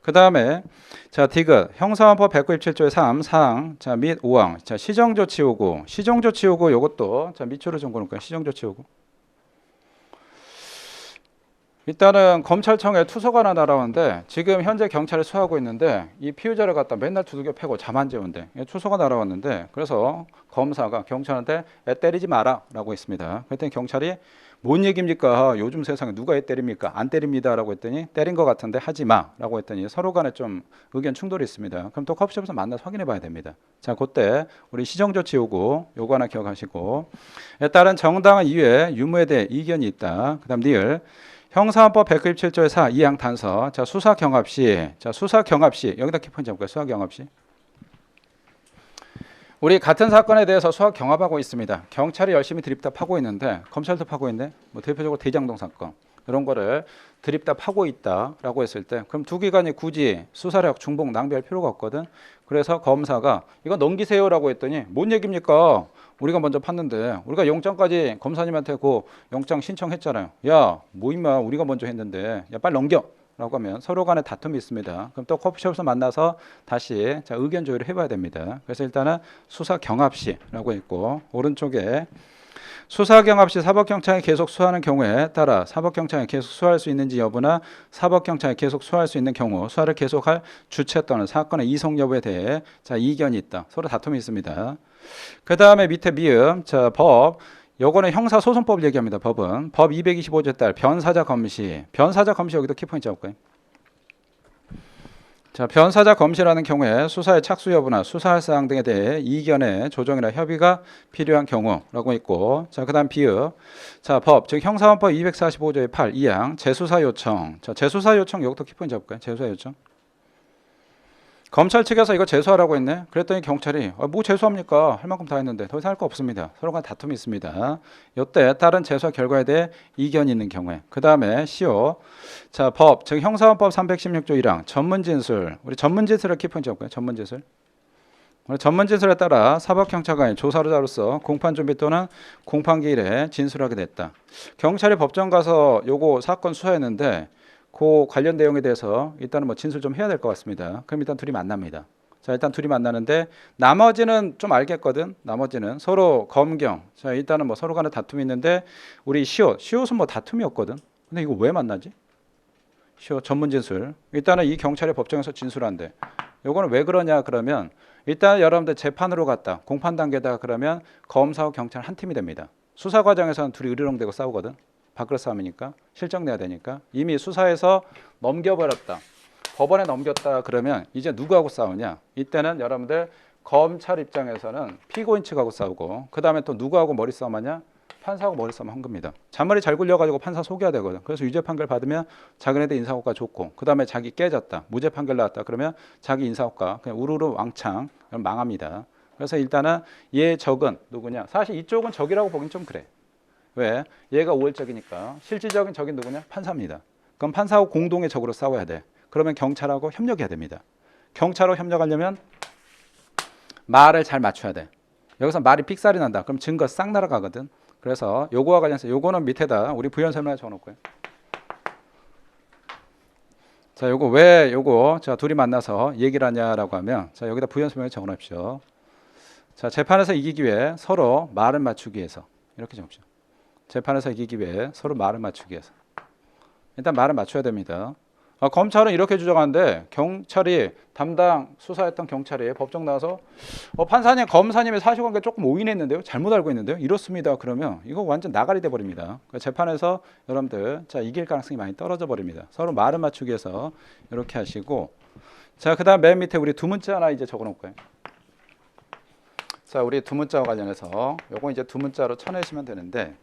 그 다음에 자 디귿 형사헌법 197조의 3, 4항 자 및 5항 자 시정조치 요구 시정조치 요구 요것도 자 밑줄을 좀 그을까요? 시정조치 요구 일단은 검찰청에 투서가 하나 날아오는데 지금 현재 경찰이 수사하고 있는데 이 피의자를 갖다 맨날 두들겨 패고 잠 안 재운데 투서가 날아왔는데 그래서 검사가 경찰한테 애 때리지 마라 라고 했습니다. 그랬더니 경찰이 뭔 얘기입니까? 요즘 세상에 누가 애 때립니까? 안 때립니다 라고 했더니 때린 것 같은데 하지 마 라고 했더니 서로 간에 좀 의견 충돌이 있습니다. 그럼 또 커피숍에서 만나서 확인해 봐야 됩니다. 자 그때 우리 시정조치 요구 하나 기억하시고 에 따른 정당한 이유에 유무에 대해 이견이 있다. 그 다음 리을 형사헌법 197조의 4, 2항 단서 자 수사 경합 시 자 수사 경합 시 여기다 키포인트 잡을까요? 수사 경합 시 우리 같은 사건에 대해서 수사 경합하고 있습니다. 경찰이 열심히 드립답하고 있는데 검찰도 파고 있네. 뭐 대표적으로 대장동 사건 이런 거를 드립답하고 있다라고 했을 때 그럼 두 기관이 굳이 수사력 중복 낭비할 필요가 없거든. 그래서 검사가 이거 넘기세요라고 했더니 뭔 얘기입니까? 우리가 먼저 팠는데 우리가 영장까지 검사님한테 그 영장 신청했잖아요. 야, 뭐 임마 우리가 먼저 했는데 야 빨리 넘겨. 라고 하면 서로 간에 다툼이 있습니다. 그럼 또 커피숍에서 만나서 다시 자, 의견 조율을 해봐야 됩니다. 그래서 일단은 수사 경합시라고 했고 오른쪽에 수사 경합 시 사법경찰이 계속 수사하는 경우에 따라 사법경찰이 계속 수사할 수 있는지 여부나 사법경찰이 계속 수사할 수 있는 경우 수사를 계속할 주체 또는 사건의 이송 여부에 대해 자 이견이 있다. 서로 다툼이 있습니다. 그 다음에 밑에 미음 자 법 요거는 형사소송법을 얘기합니다. 법은 법 225조에 따라 변사자 검시 여기도 키포인트 잡을까요? 자 변사자 검시라는 경우에 수사의 착수 여부나 수사할 사항 등에 대해 이견의 조정이나 협의가 필요한 경우라고 있고 자 그다음 비읍 자 법 즉 형사헌법 245조의 8, 2항 재수사 요청 자 재수사 요청 여기도 키포인트 잡을까요? 재수사 요청 검찰 측에서 이거 재수하라고 했네. 그랬더니 경찰이 뭐 재수합니까? 할 만큼 다 했는데 더 이상 할 거 없습니다. 서로 간 다툼이 있습니다. 이때 다른 재수와 결과에 대해 이견이 있는 경우에 그 다음에 시오 자 법 즉 형사헌법 316조 1항 전문진술 우리 전문진술을 키포인트 잡을까요? 전문진술 전문진술에 따라 사법경찰관이 조사자로서 공판준비 또는 공판기일에 진술하게 됐다. 경찰이 법정 가서 요거 사건 수사했는데 그 관련 내용에 대해서 일단은 뭐 진술 좀 해야 될 것 같습니다. 그럼 일단 둘이 만납니다. 자 일단 둘이 만나는데 나머지는 좀 알겠거든. 나머지는 서로 검경. 자 일단은 뭐 서로 간에 다툼이 있는데 우리 시옷은 뭐 다툼이 없거든. 근데 이거 왜 만나지? 시옷 전문 진술. 일단은 이 경찰이 법정에서 진술한대. 요거는 왜 그러냐 그러면 일단 여러분들 재판으로 갔다. 공판 단계다 그러면 검사와 경찰 한 팀이 됩니다. 수사 과정에서는 둘이 으르렁대고 싸우거든. 밖으로 싸움이니까 실적 내야 되니까 이미 수사해서 넘겨버렸다. 법원에 넘겼다 그러면 이제 누구하고 싸우냐? 이때는 여러분들 검찰 입장에서는 피고인 측하고 싸우고 그 다음에 또 누구하고 머리 싸움하냐? 판사하고 머리 싸움 한 겁니다. 잔머리 잘 굴려가지고 판사 속여야 되거든. 그래서 유죄 판결 받으면 자기네들 인사고가 좋고, 그 다음에 자기 깨졌다, 무죄 판결 나왔다 그러면 자기 인사고가 그냥 우르르 왕창 망합니다. 그래서 일단은 얘 적은 누구냐? 사실 이쪽은 적이라고 보긴 좀 그래. 왜? 얘가 우월적이니까. 실질적인 적이 누구냐? 판사입니다. 그럼 판사하고 공동의 적으로 싸워야 돼. 그러면 경찰하고 협력해야 됩니다. 경찰하고 협력하려면 말을 잘 맞춰야 돼. 여기서 말이 삑살이 난다. 그럼 증거 싹 날아가거든. 그래서 요거와 관련해서 요거는 밑에다 우리 부연 설명에 적어놓고요. 자, 요거 왜 요거 자 둘이 만나서 얘기를 하냐라고 하면 자 여기다 부연 설명에 적어놓으십시오. 자, 재판에서 이기기 위해 서로 말을 맞추기 위해서 이렇게 적읍시다. 재판에서 이기기 위해 서로 말을 맞추기 위해서 일단 말을 맞춰야 됩니다. 검찰은 이렇게 주장하는데 경찰이 담당 수사했던 경찰이 법정 나와서 판사님 검사님의 사실관계 조금 오인했는데요, 잘못 알고 있는데요, 이렇습니다. 그러면 이거 완전 나가리 돼 버립니다. 재판에서 여러분들 자 이길 가능성이 많이 떨어져 버립니다. 서로 말을 맞추기 위해서 이렇게 하시고, 자 그다음 맨 밑에 우리 두 문자 하나 이제 적어놓을 거예요. 자 우리 두 문자와 관련해서 요거 이제 두 문자로 쳐내시면 되는데,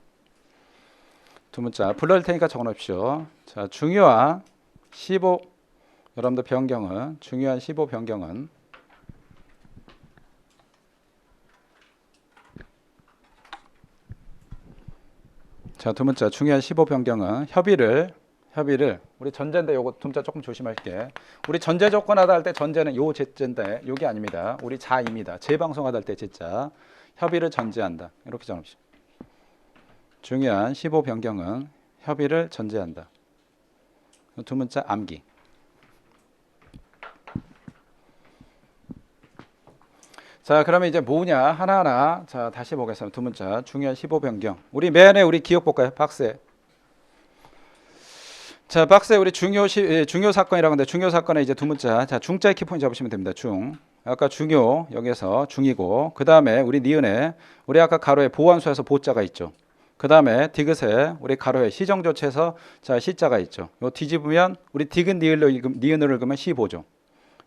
두 문자 불러일 테니까 적어놓으십시오. 자 중요한 15 여러분들 변경은 중요한 15 변경은 자 두 문자 중요한 15 변경은 협의를 우리 전제인데 요거 두 문자 조금 조심할게. 우리 전제 조건하다 할 때 전제는 요 제자인데 요게 아닙니다. 우리 자입니다. 재방송하다 할 때 제자. 협의를 전제한다. 이렇게 정합시다. 중요한 15 변경은 협의를 전제한다. 두 문자 암기. 자 그러면 이제 뭐냐 하나하나 자 다시 보겠습니다. 두 문자 중요한 15 변경. 우리 맨에 우리 기억 볼까요? 박스에. 자 박스에 우리 중요 사건이라고 하는데 중요 사건에 이제 두 문자 자 중자의 키포인트 잡으시면 됩니다. 중. 아까 중요 여기서 중이고, 그 다음에 우리 니은에 우리 아까 가로에 보완수에서 보자가 있죠. 그 다음에 디귿에 우리 가로에 시정조체에서 자 시자가 있죠. 요 뒤집으면 우리 디귿 니은으로 읽으면 15죠.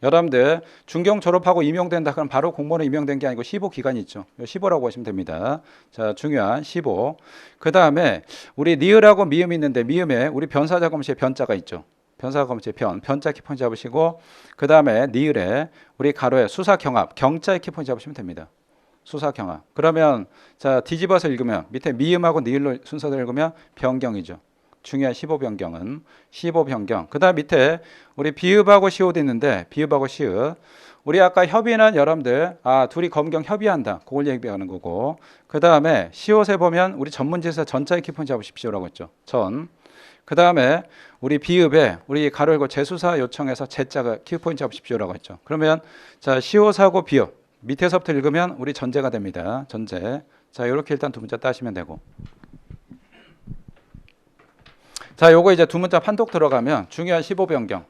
여러분들 중경 졸업하고 임용된다 그럼 바로 공무원에 임용된 게 아니고 15 기간이 있죠. 요 15라고 하시면 됩니다. 자 중요한 15. 그 다음에 우리 니을하고 미음이 있는데 미음에 우리 변사자검시에 변자가 있죠. 변사자검시에 변자 키포인트 잡으시고, 그 다음에 니을에 우리 가로에 수사경합 경자의 키포인트 잡으시면 됩니다. 수사경합. 그러면 자 뒤집어서 읽으면 밑에 미음하고 니을로 순서대로 읽으면 변경이죠. 중요한 15 변경은 15 변경. 그 다음 밑에 우리 비읍하고 시옷이 있는데 비읍하고 시읍. 우리 아까 협의는 여러분들 둘이 검경 협의한다. 그걸 얘기하는 거고. 그 다음에 시옷에 보면 우리 전문지에서 전자의 키포인트 잡으십시오라고 했죠. 전. 그 다음에 우리 비읍에 우리 가로 열고 재수사 요청해서 재자가 키포인트 잡으십시오라고 했죠. 그러면 자 시옷하고 비읍. 밑에서부터 읽으면 우리 전제가 됩니다. 전제. 자, 이렇게 일단 두 문자 따시면 되고. 자, 요거 이제 두 문자 판독 들어가면 중요한 15 변경.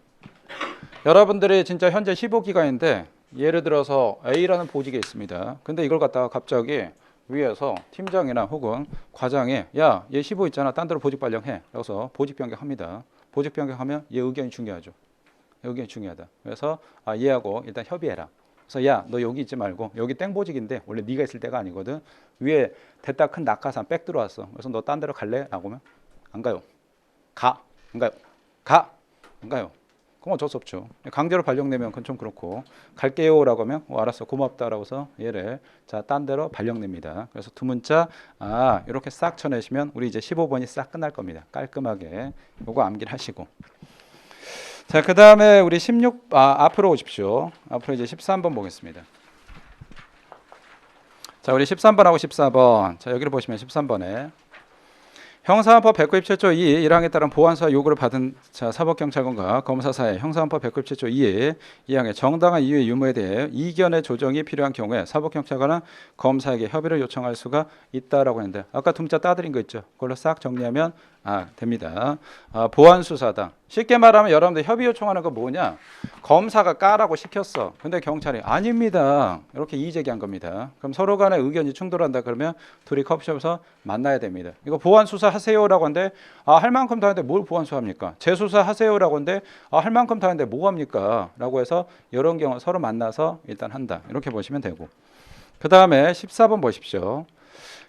여러분들이 진짜 현재 15기간인데 예를 들어서 A라는 보직에 있습니다. 근데 이걸 갖다가 갑자기 위에서 팀장이나 혹은 과장이 야, 얘 15 있잖아. 딴 데로 보직 발령해. 그래서 보직 변경합니다. 보직 변경하면 얘 의견이 중요하죠. 의견이 중요하다. 그래서 얘하고 일단 협의해라. 그래서 야, 너 여기 있지 말고 여기 땡보직인데 원래 네가 있을 때가 아니거든. 위에 됐다 큰 낙하산 빽 들어왔어. 그래서 너 딴 데로 갈래? 라고 하면 안 가요. 가. 안 가요. 가. 안 가요. 그럼 어쩔 수 없죠. 강제로 발령내면 그건 좀 그렇고 갈게요 라고 하면 알았어 고맙다라고 해서 얘를 자 딴 데로 발령냅니다. 그래서 두 문자 이렇게 싹 쳐내시면 우리 이제 15번이 싹 끝날 겁니다. 깔끔하게 요거 암기를 하시고, 자 그 다음에 우리 16 앞으로 오십시오. 앞으로 이제 13번 보겠습니다. 자 우리 13번하고 14번 자 여기를 보시면 13번에 형사헌법 197조 2 1항에 따른 보완수사 요구를 받은 자 사법경찰관과 검사사의 형사헌법 197조 2의 2항의 정당한 이유의 유무에 대해 이견의 조정이 필요한 경우에 사법경찰관은 검사에게 협의를 요청할 수가 있다라고 했는데 아까 두 문자 따드린 거 있죠. 그걸로 싹 정리하면 됩니다. 보완수사다. 쉽게 말하면 여러분들 협의 요청하는 거 뭐냐? 검사가 까라고 시켰어. 근데 경찰이 아닙니다. 이렇게 이의 제기한 겁니다. 그럼 서로 간의 의견이 충돌한다 그러면 둘이 커피숍에서 만나야 됩니다. 이거 보완수사 하세요라고 하는데 할 만큼 다 하는데 뭘 보완수합니까? 재수사 하세요라고 하는데 할 만큼 다 하는데 뭐 합니까? 라고 해서 이런 경우 서로 만나서 일단 한다. 이렇게 보시면 되고, 그 다음에 14번 보십시오.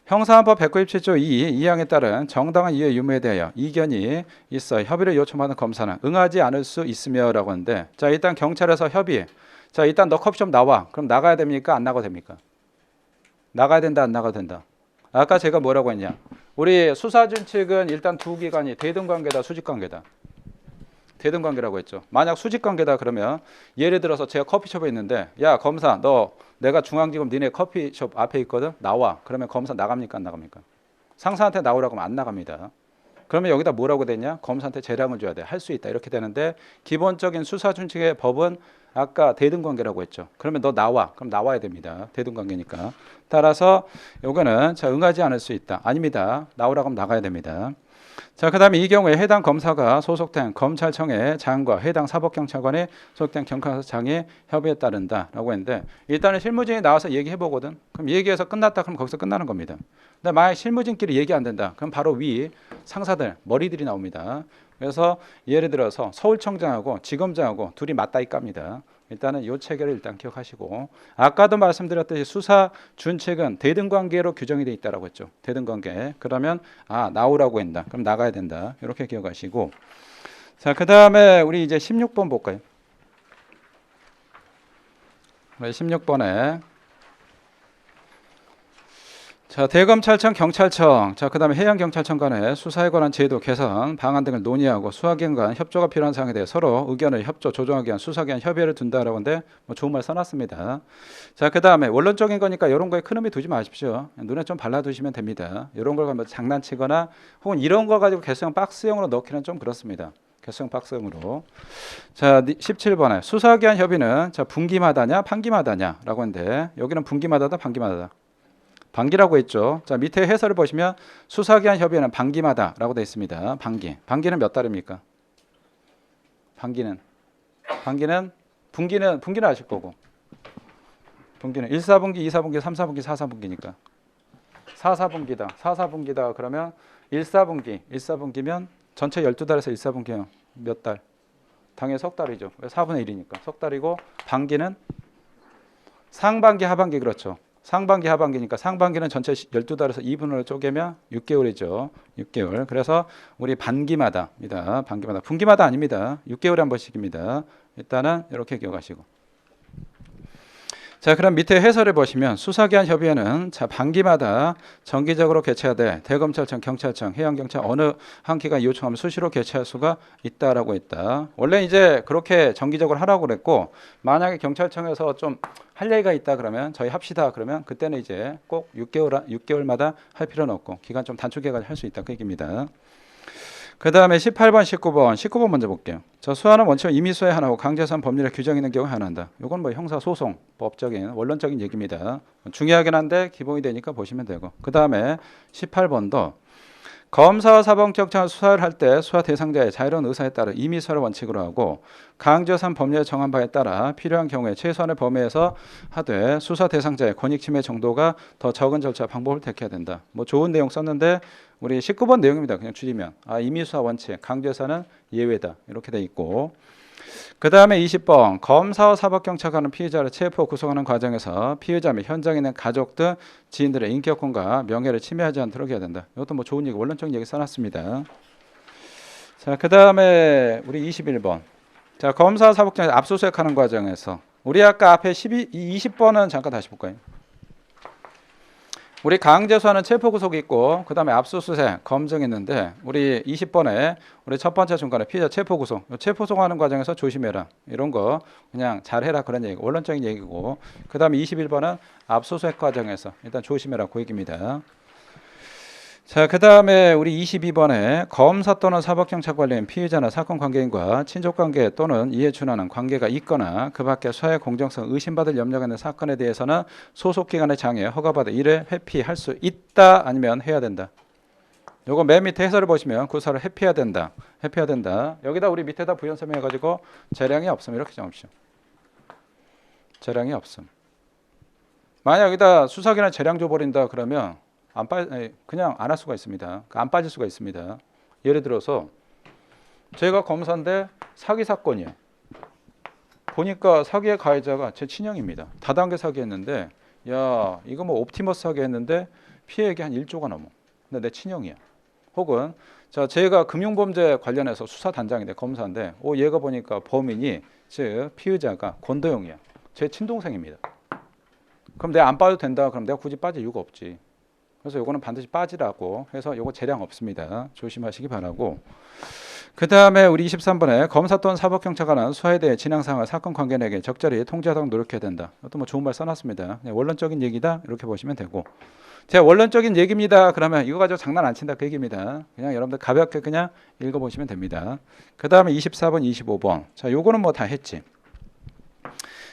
형사헌법 197조 2항에 따른 정당한 이유의 유무에 대하여 이견이 있어 협의를 요청하는 검사는 응하지 않을 수 있으며라고 하는데, 자 일단 경찰에서 협의. 자 일단 너 커피숍 나와. 그럼 나가야 됩니까? 안 나가도 됩니까? 나가야 된다, 안 나가도 된다. 아까 제가 뭐라고 했냐? 우리 수사준 측은 일단 두 기관이 대등관계다, 수직관계다. 대등관계라고 했죠. 만약 수직관계다 그러면 예를 들어서 제가 커피숍에 있는데, 야 검사 너 내가 중앙지검 니네 커피숍 앞에 있거든, 나와. 그러면 검사 나갑니까, 안 나갑니까? 상사한테 나오라고 하면 안 나갑니다. 그러면 여기다 뭐라고 되냐? 검사한테 재량을 줘야 돼. 할 수 있다. 이렇게 되는데, 기본적인 수사준칙의 법은 아까 대등관계라고 했죠. 그러면 너 나와. 그럼 나와야 됩니다. 대등관계니까. 따라서 요거는 자 응하지 않을 수 있다. 아닙니다. 나오라고 하면 나가야 됩니다. 자, 그 다음에 이 경우에 해당 검사가 소속된 검찰청의 장과 해당 사법경찰관이 소속된 경찰서장이 협의에 따른다라고 했는데, 일단은 실무진이 나와서 얘기해보거든. 그럼 얘기해서 끝났다 그럼 거기서 끝나는 겁니다. 근데 만약 실무진끼리 얘기 안 된다 그럼 바로 위 상사들 머리들이 나옵니다. 그래서 예를 들어서 서울청장하고 지검장하고 둘이 맞다이 깝니다. 일단은 이 체계를 일단 기억하시고, 아까도 말씀드렸듯이 수사 준칙은 대등관계로 규정이 돼 있다라고 했죠. 대등관계. 그러면 나오라고 했다. 그럼 나가야 된다. 이렇게 기억하시고, 자 그다음에 우리 이제 16번 볼까요? 16번에 자 대검찰청, 경찰청, 자 그다음에 해양경찰청 간의 수사에 관한 제도 개선 방안 등을 논의하고 수사기관 간 협조가 필요한 사항에 대해 서로 의견을 협조 조정하기 위한 수사기관 협의를 둔다라고 하는데, 뭐 좋은 말 써놨습니다. 자 그다음에 원론적인 거니까 이런 거에 큰 의미 두지 마십시오. 눈에 좀 발라두시면 됩니다. 이런 걸 가면 장난치거나 혹은 이런 거 가지고 개수형 박스형으로 넣기는 좀 그렇습니다. 개수형 박스형으로. 자 17번에 수사기관 협의는 자 분기마다냐 반기마다냐라고 하는데, 여기는 분기마다다 반기마다다. 반기라고 했죠. 자 밑에 해설을 보시면 수사기관 협의는 반기마다라고 되어 있습니다. 반기는 몇 달입니까? 반기는 분기는 아실 거고, 분기는 1, 4분기, 2, 4분기, 3, 4분기, 4, 4분기니까 4, 4분기다. 4, 4분기다 그러면 1, 4분기면 전체 12달에서 1, 4분기면 몇 달? 당연히 석 달이죠. 4분의 1이니까 석 달이고, 반기는 상반기, 하반기. 그렇죠. 상반기, 하반기니까 상반기는 전체 12달에서 2분으로 쪼개면 6개월이죠. 6개월. 그래서 우리 반기마다입니다. 반기마다. 분기마다 아닙니다. 6개월에 한 번씩입니다. 일단은 이렇게 기억하시고. 자 그럼 밑에 해설을 보시면 수사기관 협의회는 자 반기마다 정기적으로 개최하되 대검찰청, 경찰청, 해양경찰 어느 한 기관 요청하면 수시로 개최할 수가 있다라고 했다. 원래 이제 그렇게 정기적으로 하라고 그랬고, 만약에 경찰청에서 좀 할 얘기가 있다 그러면 저희 합시다 그러면 그때는 이제 꼭 6개월마다 할 필요는 없고 기간 좀 단축해가지고 할 수 있다 그 얘기입니다. 그 다음에 18번, 19번 먼저 볼게요. 자, 수하는 원칙은 임의수에 하나고 강제상 법률에 규정 있는 경우에 하나한다. 이건 뭐 형사소송 법적인 원론적인 얘기입니다. 중요하긴 한데 기본이 되니까 보시면 되고, 그 다음에 18번도 검사와 사법경찰 수사를 할 때 수사 대상자의 자유로운 의사에 따라 임의수를 원칙으로 하고, 강제상 법률에 정한 바에 따라 필요한 경우에 최소한의 범위에서 하되 수사 대상자의 권익 침해 정도가 더 적은 절차 방법을 택해야 된다. 뭐 좋은 내용 썼는데 우리 19번 내용입니다. 그냥 줄이면 임의수사 원칙, 강제사는 예외다 이렇게 돼 있고, 그 다음에 20번 검사와 사법경찰관은 피의자를 체포 구속하는 과정에서 피의자 및 현장에 있는 가족 등 지인들의 인격권과 명예를 침해하지 않도록 해야 된다. 이것도 뭐 좋은 얘기, 원론적인 얘기 써놨습니다. 자, 그 다음에 우리 21번 자 검사 사법경찰 압수수색하는 과정에서 우리 아까 앞에 20번은 잠깐 다시 볼까요? 우리 강제수사는 체포구속이 있고 그 다음에 압수수색, 검증 있는데, 우리 20번에 우리 첫 번째 중간에 피의자 체포구속, 체포송하는 과정에서 조심해라 이런 거 그냥 잘해라 그런 얘기, 원론적인 얘기고, 그 다음에 21번은 압수수색 과정에서 일단 조심해라 그 얘기입니다. 자, 그 다음에 우리 22번에 검사 또는 사법경찰 관련 피의자나 사건 관계인과 친족관계 또는 이해 준하는 관계가 있거나 그 밖에 수사의 공정성 의심받을 염려가 있는 사건에 대해서는 소속기관의 장에 허가받아 이를 회피할 수 있다 아니면 해야 된다. 요거 맨 밑에 해설을 보시면 구사를 회피해야 된다. 회피해야 된다. 여기다 우리 밑에다 부연 설명해가지고 재량이 없음 이렇게 정합시오. 재량이 없음. 만약 여기다 수사기관 재량 줘버린다 그러면 그냥 안 할 수가 있습니다. 안 빠질 수가 있습니다. 예를 들어서 제가 검사인데 사기 사건이에요. 보니까 사기의 가해자가 제 친형입니다. 다단계 사기했는데, 야 이거 뭐 옵티머스 사기했는데 피해액이 한 1조가 넘어. 근데 내 친형이야. 혹은 자, 제가 금융범죄 관련해서 수사단장인데 검사인데 얘가 보니까 범인이 즉 피의자가 권도영이야. 제 친동생입니다. 그럼 내가 안 빠져도 된다. 그럼 내가 굳이 빠질 이유가 없지. 그래서 요거는 반드시 빠지라고 해서 요거 재량 없습니다. 조심하시기 바라고. 그 다음에 우리 23번에 검사 또는 사법경찰 관한 수사에 대해 진행상을 사건 관계인에게 적절히 통지하도록 노력해야 된다. 또 뭐 좋은 말 써놨습니다. 그냥 원론적인 얘기다 이렇게 보시면 되고. 제가 원론적인 얘기입니다. 그러면 이거 가지고 장난 안 친다 그 얘기입니다. 그냥 여러분들 가볍게 그냥 읽어보시면 됩니다. 그 다음에 24번, 25번. 자, 요거는 뭐 다 했지.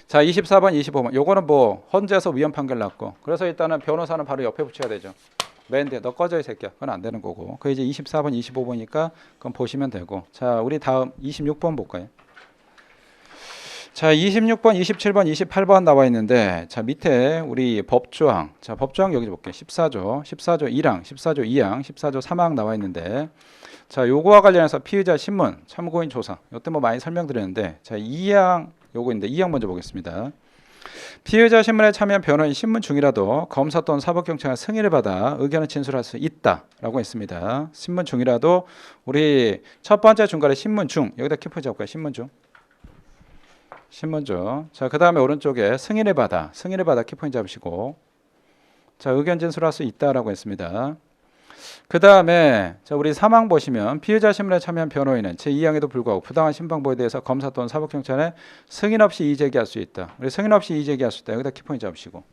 자, 24번, 25번. 요거는 뭐 헌재에서 위헌 판결 났고. 그래서 일단은 변호사는 바로 옆에 붙여야 되죠. 맨 뒤에 너 꺼져 이 새끼야. 그건 안 되는 거고. 그 이제 24번, 25번이니까 그건 보시면 되고. 자, 우리 다음 26번 볼까요? 자, 26번, 27번, 28번 나와 있는데 자, 밑에 우리 법조항. 자, 법조항 여기 볼게요. 14조 1항, 14조 2항, 14조 3항 나와 있는데 자, 요거와 관련해서 피의자 신문, 참고인 조사. 요때 뭐 많이 설명드렸는데 자, 2항 요거인데 2항 먼저 보겠습니다. 피의자 신문에 참여한 변호인 신문 중이라도 검사 또는 사법경찰의 승인을 받아 의견을 진술할 수 있다라고 했습니다. 신문 중이라도 우리 첫 번째 중간에 신문 중 여기다 키포인트 잡을까요? 신문 중. 신문 중. 자, 그 다음에 오른쪽에 승인을 받아 키포인트 잡으시고 자, 의견 진술할 수 있다라고 했습니다. 그 다음에 자, 우리 3항 보시면 피의자 신문에 참여한 변호인은 제2항에도 불구하고 부당한 신방보에 대해서 검사 또는 사법경찰에 승인 없이 이의 제기할 수 있다. 우리 승인 없이 이의 제기할 수 있다. 여기다 키포인트 잡으시고.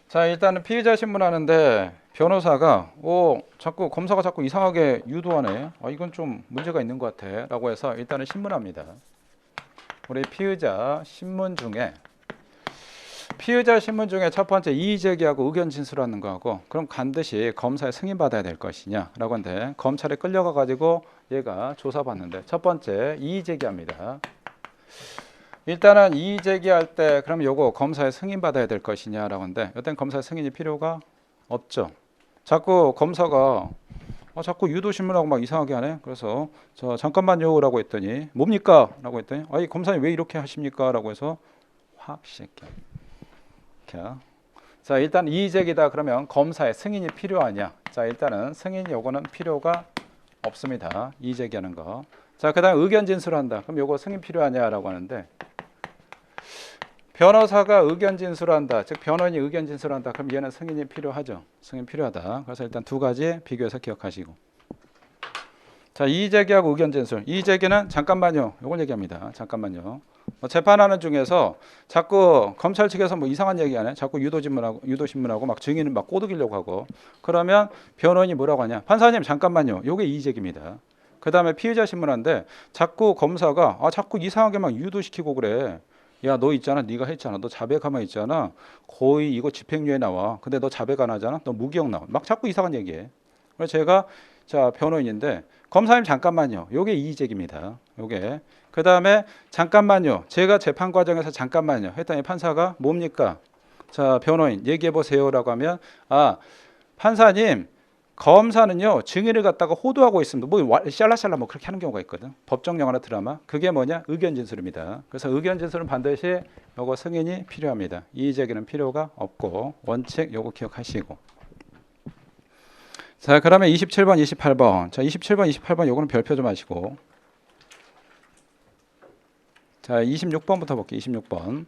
자, 일단은 피의자 신문하는데 변호사가 자꾸 검사가 자꾸 이상하게 유도하네. 이건 좀 문제가 있는 것 같아. 라고 해서 일단은 신문합니다. 우리 피의자 신문 중에 첫 번째 이의 제기하고 의견 진술하는 거하고 그럼 반드시 검사의 승인 받아야 될 것이냐라고 하는데 검찰에 끌려가 가지고 얘가 조사받는데 첫 번째 이의 제기합니다. 일단은 이의 제기할 때 그럼 요거 검사의 승인 받아야 될 것이냐라고 하는데 이땐 검사의 승인이 필요가 없죠. 자꾸 검사가 자꾸 유도신문하고 막 이상하게 하네. 그래서 잠깐만요라고 했더니 뭡니까? 라고 했더니 검사님 왜 이렇게 하십니까? 라고 해서 확 시켜. 자, 일단 이의 제기다 그러면 검사의 승인이 필요하냐? 자, 일단은 승인 요거는 필요가 없습니다. 이의 제기하는 거. 자, 그다음 의견 진술한다. 그럼 요거 승인 필요하냐라고 하는데 변호사가 의견 진술한다. 즉 변호인이 의견 진술한다. 그럼 얘는 승인이 필요하죠. 승인 필요하다. 그래서 일단 두 가지 비교해서 기억하시고. 자, 이의 제기하고 의견 진술. 이의 제기는 잠깐만요. 요걸 얘기합니다. 잠깐만요. 재판하는 중에서 자꾸 검찰 측에서 뭐 이상한 얘기하네. 자꾸 유도신문하고 막 증인을 막 꼬드기려고 하고. 그러면 변호인이 뭐라고 하냐? 판사님 잠깐만요. 요게 이의 제기입니다. 그 다음에 피의자 신문한데 자꾸 검사가 자꾸 이상하게 막 유도시키고 그래. 야, 너 있잖아. 네가 했잖아. 너 자백하면 있잖아. 거의 이거 집행유예 나와. 근데 너 자백 안 하잖아. 너 무기형 나와. 막 자꾸 이상한 얘기해. 그래서 제가 자, 변호인인데 검사님 잠깐만요. 요게 이의 제기입니다. 요게. 그 다음에 잠깐만요. 제가 재판 과정에서 잠깐만요. 했더니 판사가 뭡니까? 자, 변호인 얘기해 보세요라고 하면 판사님 검사는요 증인을 갖다가 호도하고 있습니다. 뭐 샬라샬라 뭐 그렇게 하는 경우가 있거든. 법정 영화나 드라마. 그게 뭐냐? 의견 진술입니다. 그래서 의견 진술은 반드시 요거 승인이 필요합니다. 이의 제기는 필요가 없고 원칙 요거 기억하시고. 자, 그러면 27번, 28번. 자, 27번, 28번 요거는 별표 좀 하시고. 자, 26번부터 볼게요. 26번.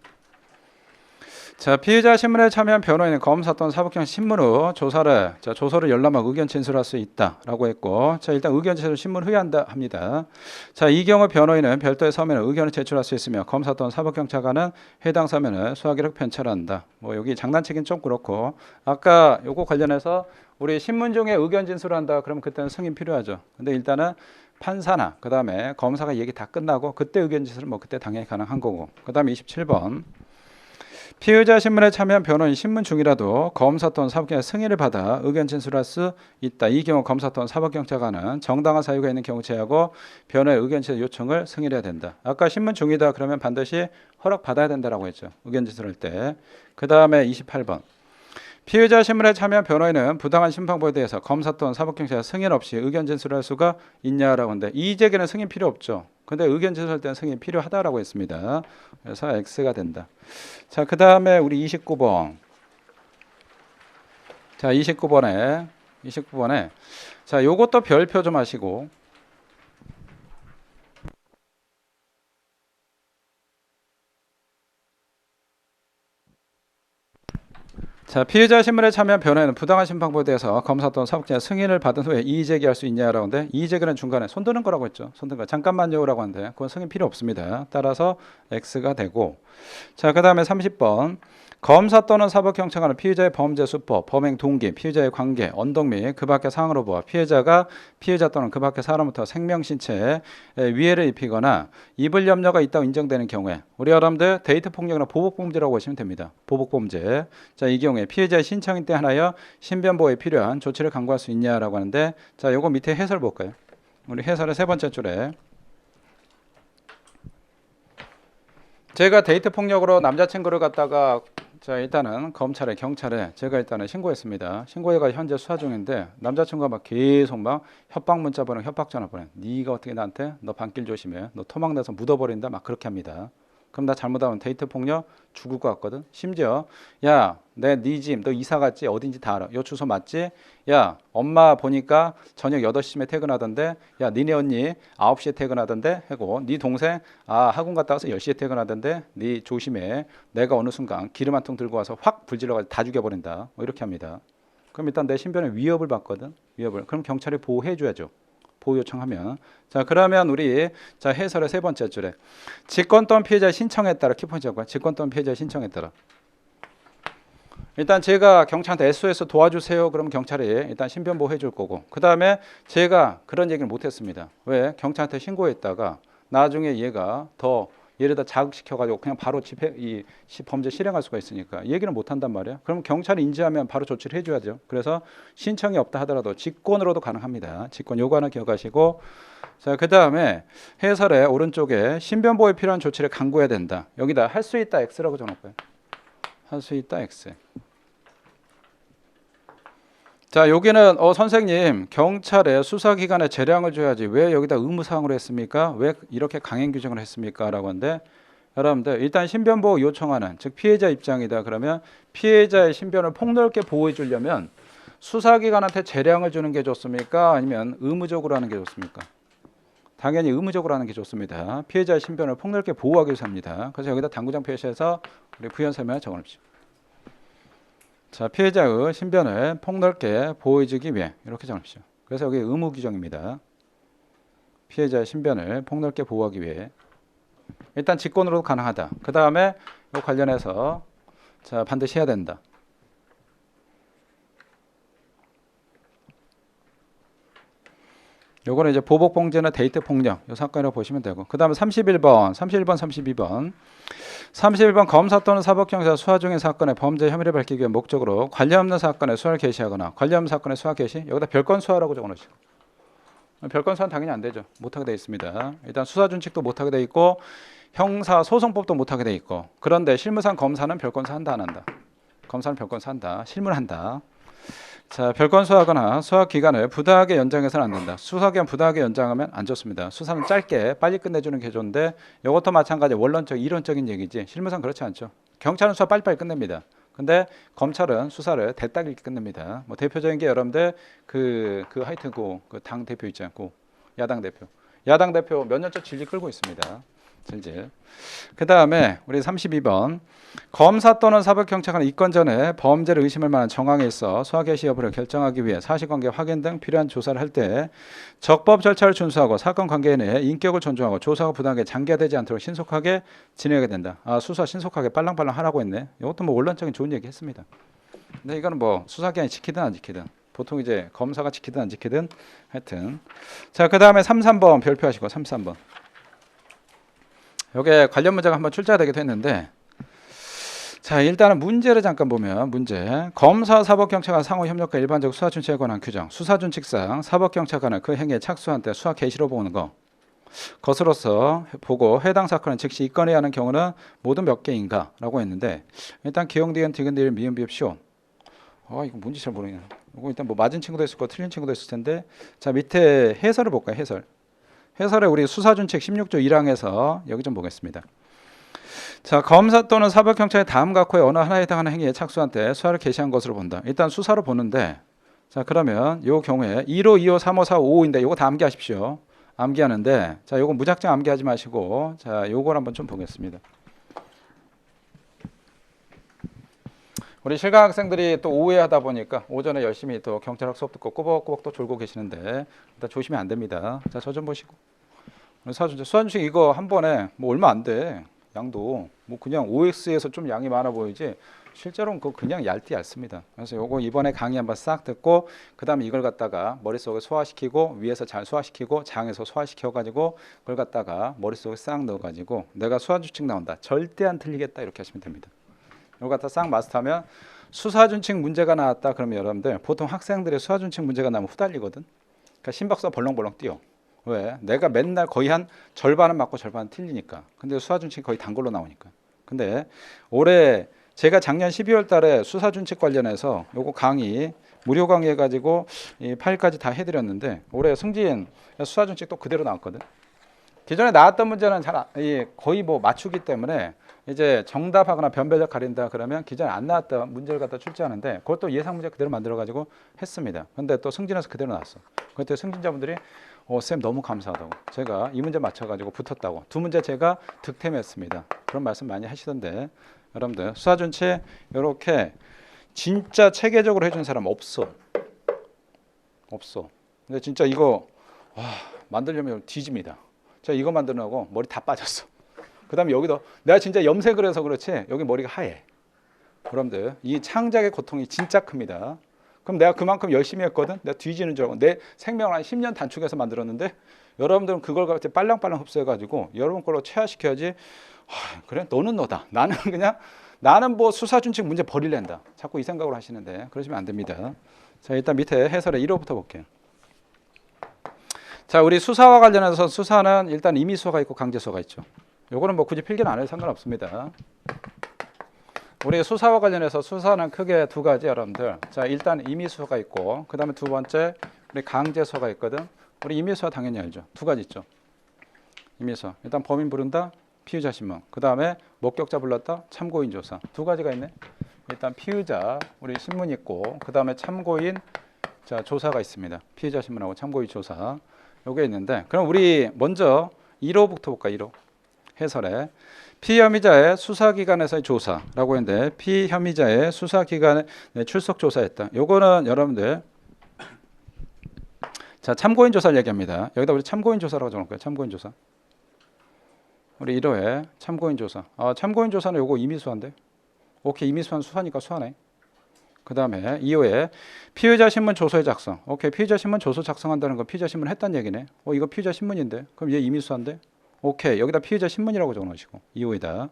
자, 피의자 신문에 참여한 변호인은 검사 또는 사법경 신문 후 조서를 열람하고 의견 진술할 수 있다라고 했고, 자, 일단 의견 진술 신문 후에 합니다. 자, 이 경우 변호인은 별도의 서면을 의견을 제출할 수 있으며 검사 또는 사법경찰관은 해당 서면을 수하기록 편찬한다. 뭐 여기 장난치긴 좀 그렇고, 아까 요거 관련해서 우리 신문 중에 의견 진술한다. 그러면 그때는 승인 필요하죠. 근데 일단은 판사나 그 다음에 검사가 얘기 다 끝나고 그때 의견 진술은 뭐 그때 당연히 가능한 거고. 그 다음에 27번. 피의자 신문에 참여한 변호인 신문 중이라도 검사 또는 사법경찰 승인을 받아 의견 진술할 수 있다. 이 경우 검사 또는 사법경찰관은 정당한 사유가 있는 경우 제하고 변호의 의견 진술 요청을 승인해야 된다. 아까 신문 중이다 그러면 반드시 허락 받아야 된다라고 했죠. 의견 진술할 때. 그 다음에 28번. 피의자 신문에 참여한 변호인은 부당한 심판보에 대해서 검사 또는 사법경찰 승인 없이 의견 진술할 수가 있냐라고 하는데 이의제기는 승인 필요 없죠. 근데 의견 진술할 때는 승인 필요하다라고 했습니다. 그래서 X가 된다. 자, 그 다음에 우리 29번. 자, 29번에 자, 요것도 별표 좀 하시고 자, 피의자 신문에 참여한 변호인은 부당한 심판보에 대해서 검사 또는 사법경찰 승인을 받은 후에 이의 제기할 수 있냐라고 하는데 이의 제기는 중간에 손드는 거라고 했죠. 손드는 거 잠깐만요라고 하는데 그건 승인 필요 없습니다. 따라서 X가 되고 자, 그 다음에 30번 검사 또는 사법경찰관은 피의자의 범죄 수법, 범행 동기, 피의자의 관계, 언동 및 그 밖의 사항으로 보아 피해자가 피의자 또는 그 밖의 사람부터 생명, 신체에 위해를 입히거나 입을 염려가 있다고 인정되는 경우에 우리 여러분들 데이트 폭력이나 보복범죄라고 보시면 됩니다. 보복범죄. 자, 이 경우에 피해자의 신청인 때 하나여 신변 보호에 필요한 조치를 강구할 수 있냐라고 하는데 자, 요거 밑에 해설 볼까요? 우리 해설의 세 번째 줄에 제가 데이트 폭력으로 남자친구를 갖다가 자, 일단은 검찰에 경찰에 제가 일단은 신고했습니다. 신고해가 현재 수사 중인데 남자친구가 막 계속 막 협박 문자 보내, 협박 전화 보내. 네가 어떻게 나한테 너 반길 조심해. 너 토막 내서 묻어버린다. 막 그렇게 합니다. 그럼 나 잘못하면 데이트 폭력 죽을 것 같거든. 심지어 야, 내 네 집 너 이사 갔지? 어딘지 다 알아. 요 주소 맞지? 야, 엄마 보니까 저녁 8시쯤에 퇴근하던데. 야, 니네 언니 9시에 퇴근하던데. 하고 네 동생 학원 갔다 와서 10시에 퇴근하던데. 네 조심해. 내가 어느 순간 기름 한 통 들고 와서 확 불질러가지고 다 죽여버린다. 뭐 이렇게 합니다. 그럼 일단 내 신변에 위협을 받거든. 위협을. 그럼 경찰이 보호해 줘야죠. 보호 요청하면 자, 그러면 우리 자, 해설의 세 번째 줄에 직권 또는 피해자의 신청에 따라 키포인트가 직권 또는 피해자의 신청에 따라 일단 제가 경찰한테 SOS 도와주세요. 그럼 경찰이 일단 신변 보호해 줄 거고 그 다음에 제가 그런 얘기를 못했습니다. 왜? 경찰한테 신고했다가 나중에 얘가 더 얘를 다 자극시켜가지고 그냥 바로 범죄 실행할 수가 있으니까 얘기를 못한단 말이에요. 그럼 경찰이 인지하면 바로 조치를 해줘야죠. 그래서 신청이 없다 하더라도 직권으로도 가능합니다. 직권 요거 하나 기억하시고 자, 그 다음에 해설의 오른쪽에 신변보호에 필요한 조치를 강구해야 된다. 여기다 할 수 있다 X라고 적어놓을까요? 할 수 있다 X. 자, 여기는 선생님 경찰에 수사기관에 재량을 줘야지 왜 여기다 의무사항으로 했습니까? 왜 이렇게 강행 규정을 했습니까? 라고 하는데 여러분들 일단 신변보호 요청하는 즉 피해자 입장이다. 그러면 피해자의 신변을 폭넓게 보호해 주려면 수사기관한테 재량을 주는 게 좋습니까? 아니면 의무적으로 하는 게 좋습니까? 당연히 의무적으로 하는 게 좋습니다. 피해자의 신변을 폭넓게 보호하기 위해서 합니다. 그래서 여기다 당구장 표시해서 우리 부연 설명을 적어놓읍시다. 자, 피해자의 신변을 폭넓게 보호해주기 위해 이렇게 적읍시다. 그래서 여기 의무 규정입니다. 피해자의 신변을 폭넓게 보호하기 위해 일단 직권으로도 가능하다. 그 다음에 이 관련해서 자, 반드시 해야 된다. 요거는 이제 보복범죄나 데이트 폭력 이 사건이라고 보시면 되고 그 다음에 31번 검사 또는 사법경찰 수사 중인 사건의 범죄 혐의를 밝히기 위한 목적으로 관련 없는 사건의 수사를 개시하거나 관련 없는 사건의 수사 개시 여기다 별건 수사라고 적어놓으시고 별건 수사는 당연히 안 되죠. 못하게 돼 있습니다. 일단 수사준칙도 못하게 돼 있고 형사소송법도 못하게 돼 있고 그런데 실무상 검사는 별건 수사 한다 안 한다? 검사는 별건 수사 한다. 실무를 한다. 자, 별건 수사하거나 수사 기간을 부당하게 연장해서는 안 된다. 수사 기간 부당하게 연장하면 안 좋습니다. 수사는 짧게 빨리 끝내주는 게 좋은데 이것도 마찬가지 원론적 이론적인 얘기지 실무상 그렇지 않죠. 경찰은 수사 빨리빨리 끝냅니다. 근데 검찰은 수사를 대딱 이렇게 끝냅니다. 뭐 대표적인 게 여러분들 하여튼 그 당 대표 있지 않고 야당 대표 몇 년째 질질 끌고 있습니다. 질질. 그 다음에 우리 32번 검사 또는 사법경찰관은 입건 전에 범죄를 의심할 만한 정황에 있어 수사 개시 여부를 결정하기 위해 사실관계 확인 등 필요한 조사를 할 때 적법 절차를 준수하고 사건 관계 내에 인격을 존중하고 조사가 부당하게 장기화되지 않도록 신속하게 진행하게 된다. 수사 신속하게 빨랑빨랑 하라고 했네. 이것도 뭐 원론적인 좋은 얘기 했습니다. 근데 이거는 뭐 수사기관이 지키든 안 지키든 보통 이제 검사가 지키든 안 지키든 하여튼 자, 그 다음에 33번 별표하시고 33번 여기에 관련 문제가 한번 출제가 되기도 했는데 자, 일단은 문제를 잠깐 보면 문제 검사 사법경찰관 상호 협력과 일반적 수사준칙에 관한 규정 수사준칙상 사법경찰관은 그 행위에 착수한 때 수사 개시로 보는 것으로서 보고 해당 사건은 즉시 입건해야 하는 경우는 모두 몇 개인가 라고 했는데 일단 기용, 디귿, 디귿, 미음, 비읍, 시온 이거 뭔지 잘 모르겠네. 이거 일단 뭐 맞은 친구도 있을 거 틀린 친구도 있을 텐데. 자, 밑에 해설을 볼까요? 해설에 우리 수사준칙 16조 1항에서 여기 좀 보겠습니다. 자, 검사 또는 사법경찰의 다음 각호의 어느 하나에 해당하는 행위에 착수한 때 수사를 개시한 것으로 본다. 일단 수사로 보는데, 자, 그러면 요 경우에 1호, 2호, 3호, 4호, 5호인데 요거 다 암기하십시오. 암기하는데, 자, 요거 무작정 암기하지 마시고, 자, 요걸 한번 좀 보겠습니다. 우리 실강 학생들이 또 오후에 하다 보니까 오전에 열심히 또 경찰학 수업 듣고 꼬박꼬박 또 졸고 계시는데 일단 조심히 안 됩니다. 자, 저 좀 보시고. 수학준칙 이거 한 번에 뭐 얼마 안 돼. 양도 뭐 그냥 OX에서 좀 양이 많아 보이지 실제로는 그거 그냥 얇습니다. 그래서 요거 이번에 강의 한번 싹 듣고 그 다음에 이걸 갖다가 머릿속에 소화시키고 위에서 잘 소화시키고 장에서 소화시켜 가지고 그걸 갖다가 머릿속에 싹 넣어 가지고 내가 수학준칙 나온다 절대 안 틀리겠다 이렇게 하시면 됩니다. 이거 갖다 싹 마스터하면 수사준칙 문제가 나왔다 그러면 여러분들 보통 학생들이 수사준칙 문제가 나면 후달리거든. 그러니까 심박수가 벌렁벌렁 뛰어. 왜? 내가 맨날 거의 한 절반은 맞고 절반은 틀리니까. 근데 수사준칙 거의 단 걸로 나오니까. 근데 올해 제가 작년 12월 달에 수사준칙 관련해서 요거 강의 무료 강의 해가지고 이 파일까지 다 해드렸는데 올해 승진 수사준칙 또 그대로 나왔거든. 기존에 나왔던 문제는 거의 뭐 맞추기 때문에 이제 정답하거나 변별력 가린다 그러면 기존에 안 나왔던 문제를 갖다 출제하는데 그것도 예상 문제 그대로 만들어 가지고 했습니다. 근데 또 승진해서 그대로 나왔어. 그때 승진자분들이 쌤 너무 감사하다고 제가 이 문제 맞춰 가지고 붙었다고 두 문제 제가 득템했습니다. 그런 말씀 많이 하시던데 여러분들 수사준칙 이렇게 진짜 체계적으로 해준 사람 없어. 근데 진짜 이거 만들려면 뒤집니다. 제가 이거 만들려고 머리 다 빠졌어. 그 다음에 여기도 내가 진짜 염색을 해서 그렇지 여기 머리가 하얘. 여러분들 이 창작의 고통이 진짜 큽니다. 그럼 내가 그만큼 열심히 했거든. 내가 뒤지는 줄 알고 내 생명을 한 10년 단축해서 만들었는데 여러분들은 그걸 같이 빨랑빨랑 흡수해가지고 여러분 걸로 체화시켜야지. 그래 너는 너다. 나는 뭐 수사준칙 문제 버릴랜다. 자꾸 이 생각을 하시는데 그러시면 안 됩니다. 자 일단 밑에 해설의 1호부터 볼게요. 자 우리 수사와 관련해서 수사는 일단 임의수사가 있고 강제수사가 있죠. 요거는 뭐 굳이 필기는 안 해도 상관없습니다. 우리 수사와 관련해서 수사는 크게 두 가지 여러분들. 자 일단 임의수사가 있고 그 다음에 두 번째 우리 강제수사가 있거든. 우리 임의수사 당연히 알죠. 두 가지 있죠. 임의수사 일단 범인 부른다 피의자 신문 그 다음에 목격자 불렀다 참고인 조사 두 가지가 있네. 일단 피의자 우리 신문 있고 그 다음에 참고인 자 조사가 있습니다. 피의자 신문하고 참고인 조사 요게 있는데 그럼 우리 먼저 1호부터 볼까. 1호 해설에 피혐의자의 수사기관에서의 조사라고 했는데 피혐의자의 수사기관에 출석 조사했다. 요거는 여러분들 자 참고인 조사를 얘기합니다. 여기다 우리 참고인 조사라고 적어놓을까요. 참고인 조사 우리 1호에 참고인 조사 참고인 조사는 요거 임의수사인데 오케이 임의수사는 수사니까 수사네. 그 다음에 2호에 피의자 신문 조서의 작성 오케이 피의자 신문 조서 작성한다는 건 피의자 신문 했다는 얘기네. 이거 피의자 신문인데 그럼 얘 임의수사인데 오케이 여기다 피의자 신문이라고 적어놓으시고 2호에다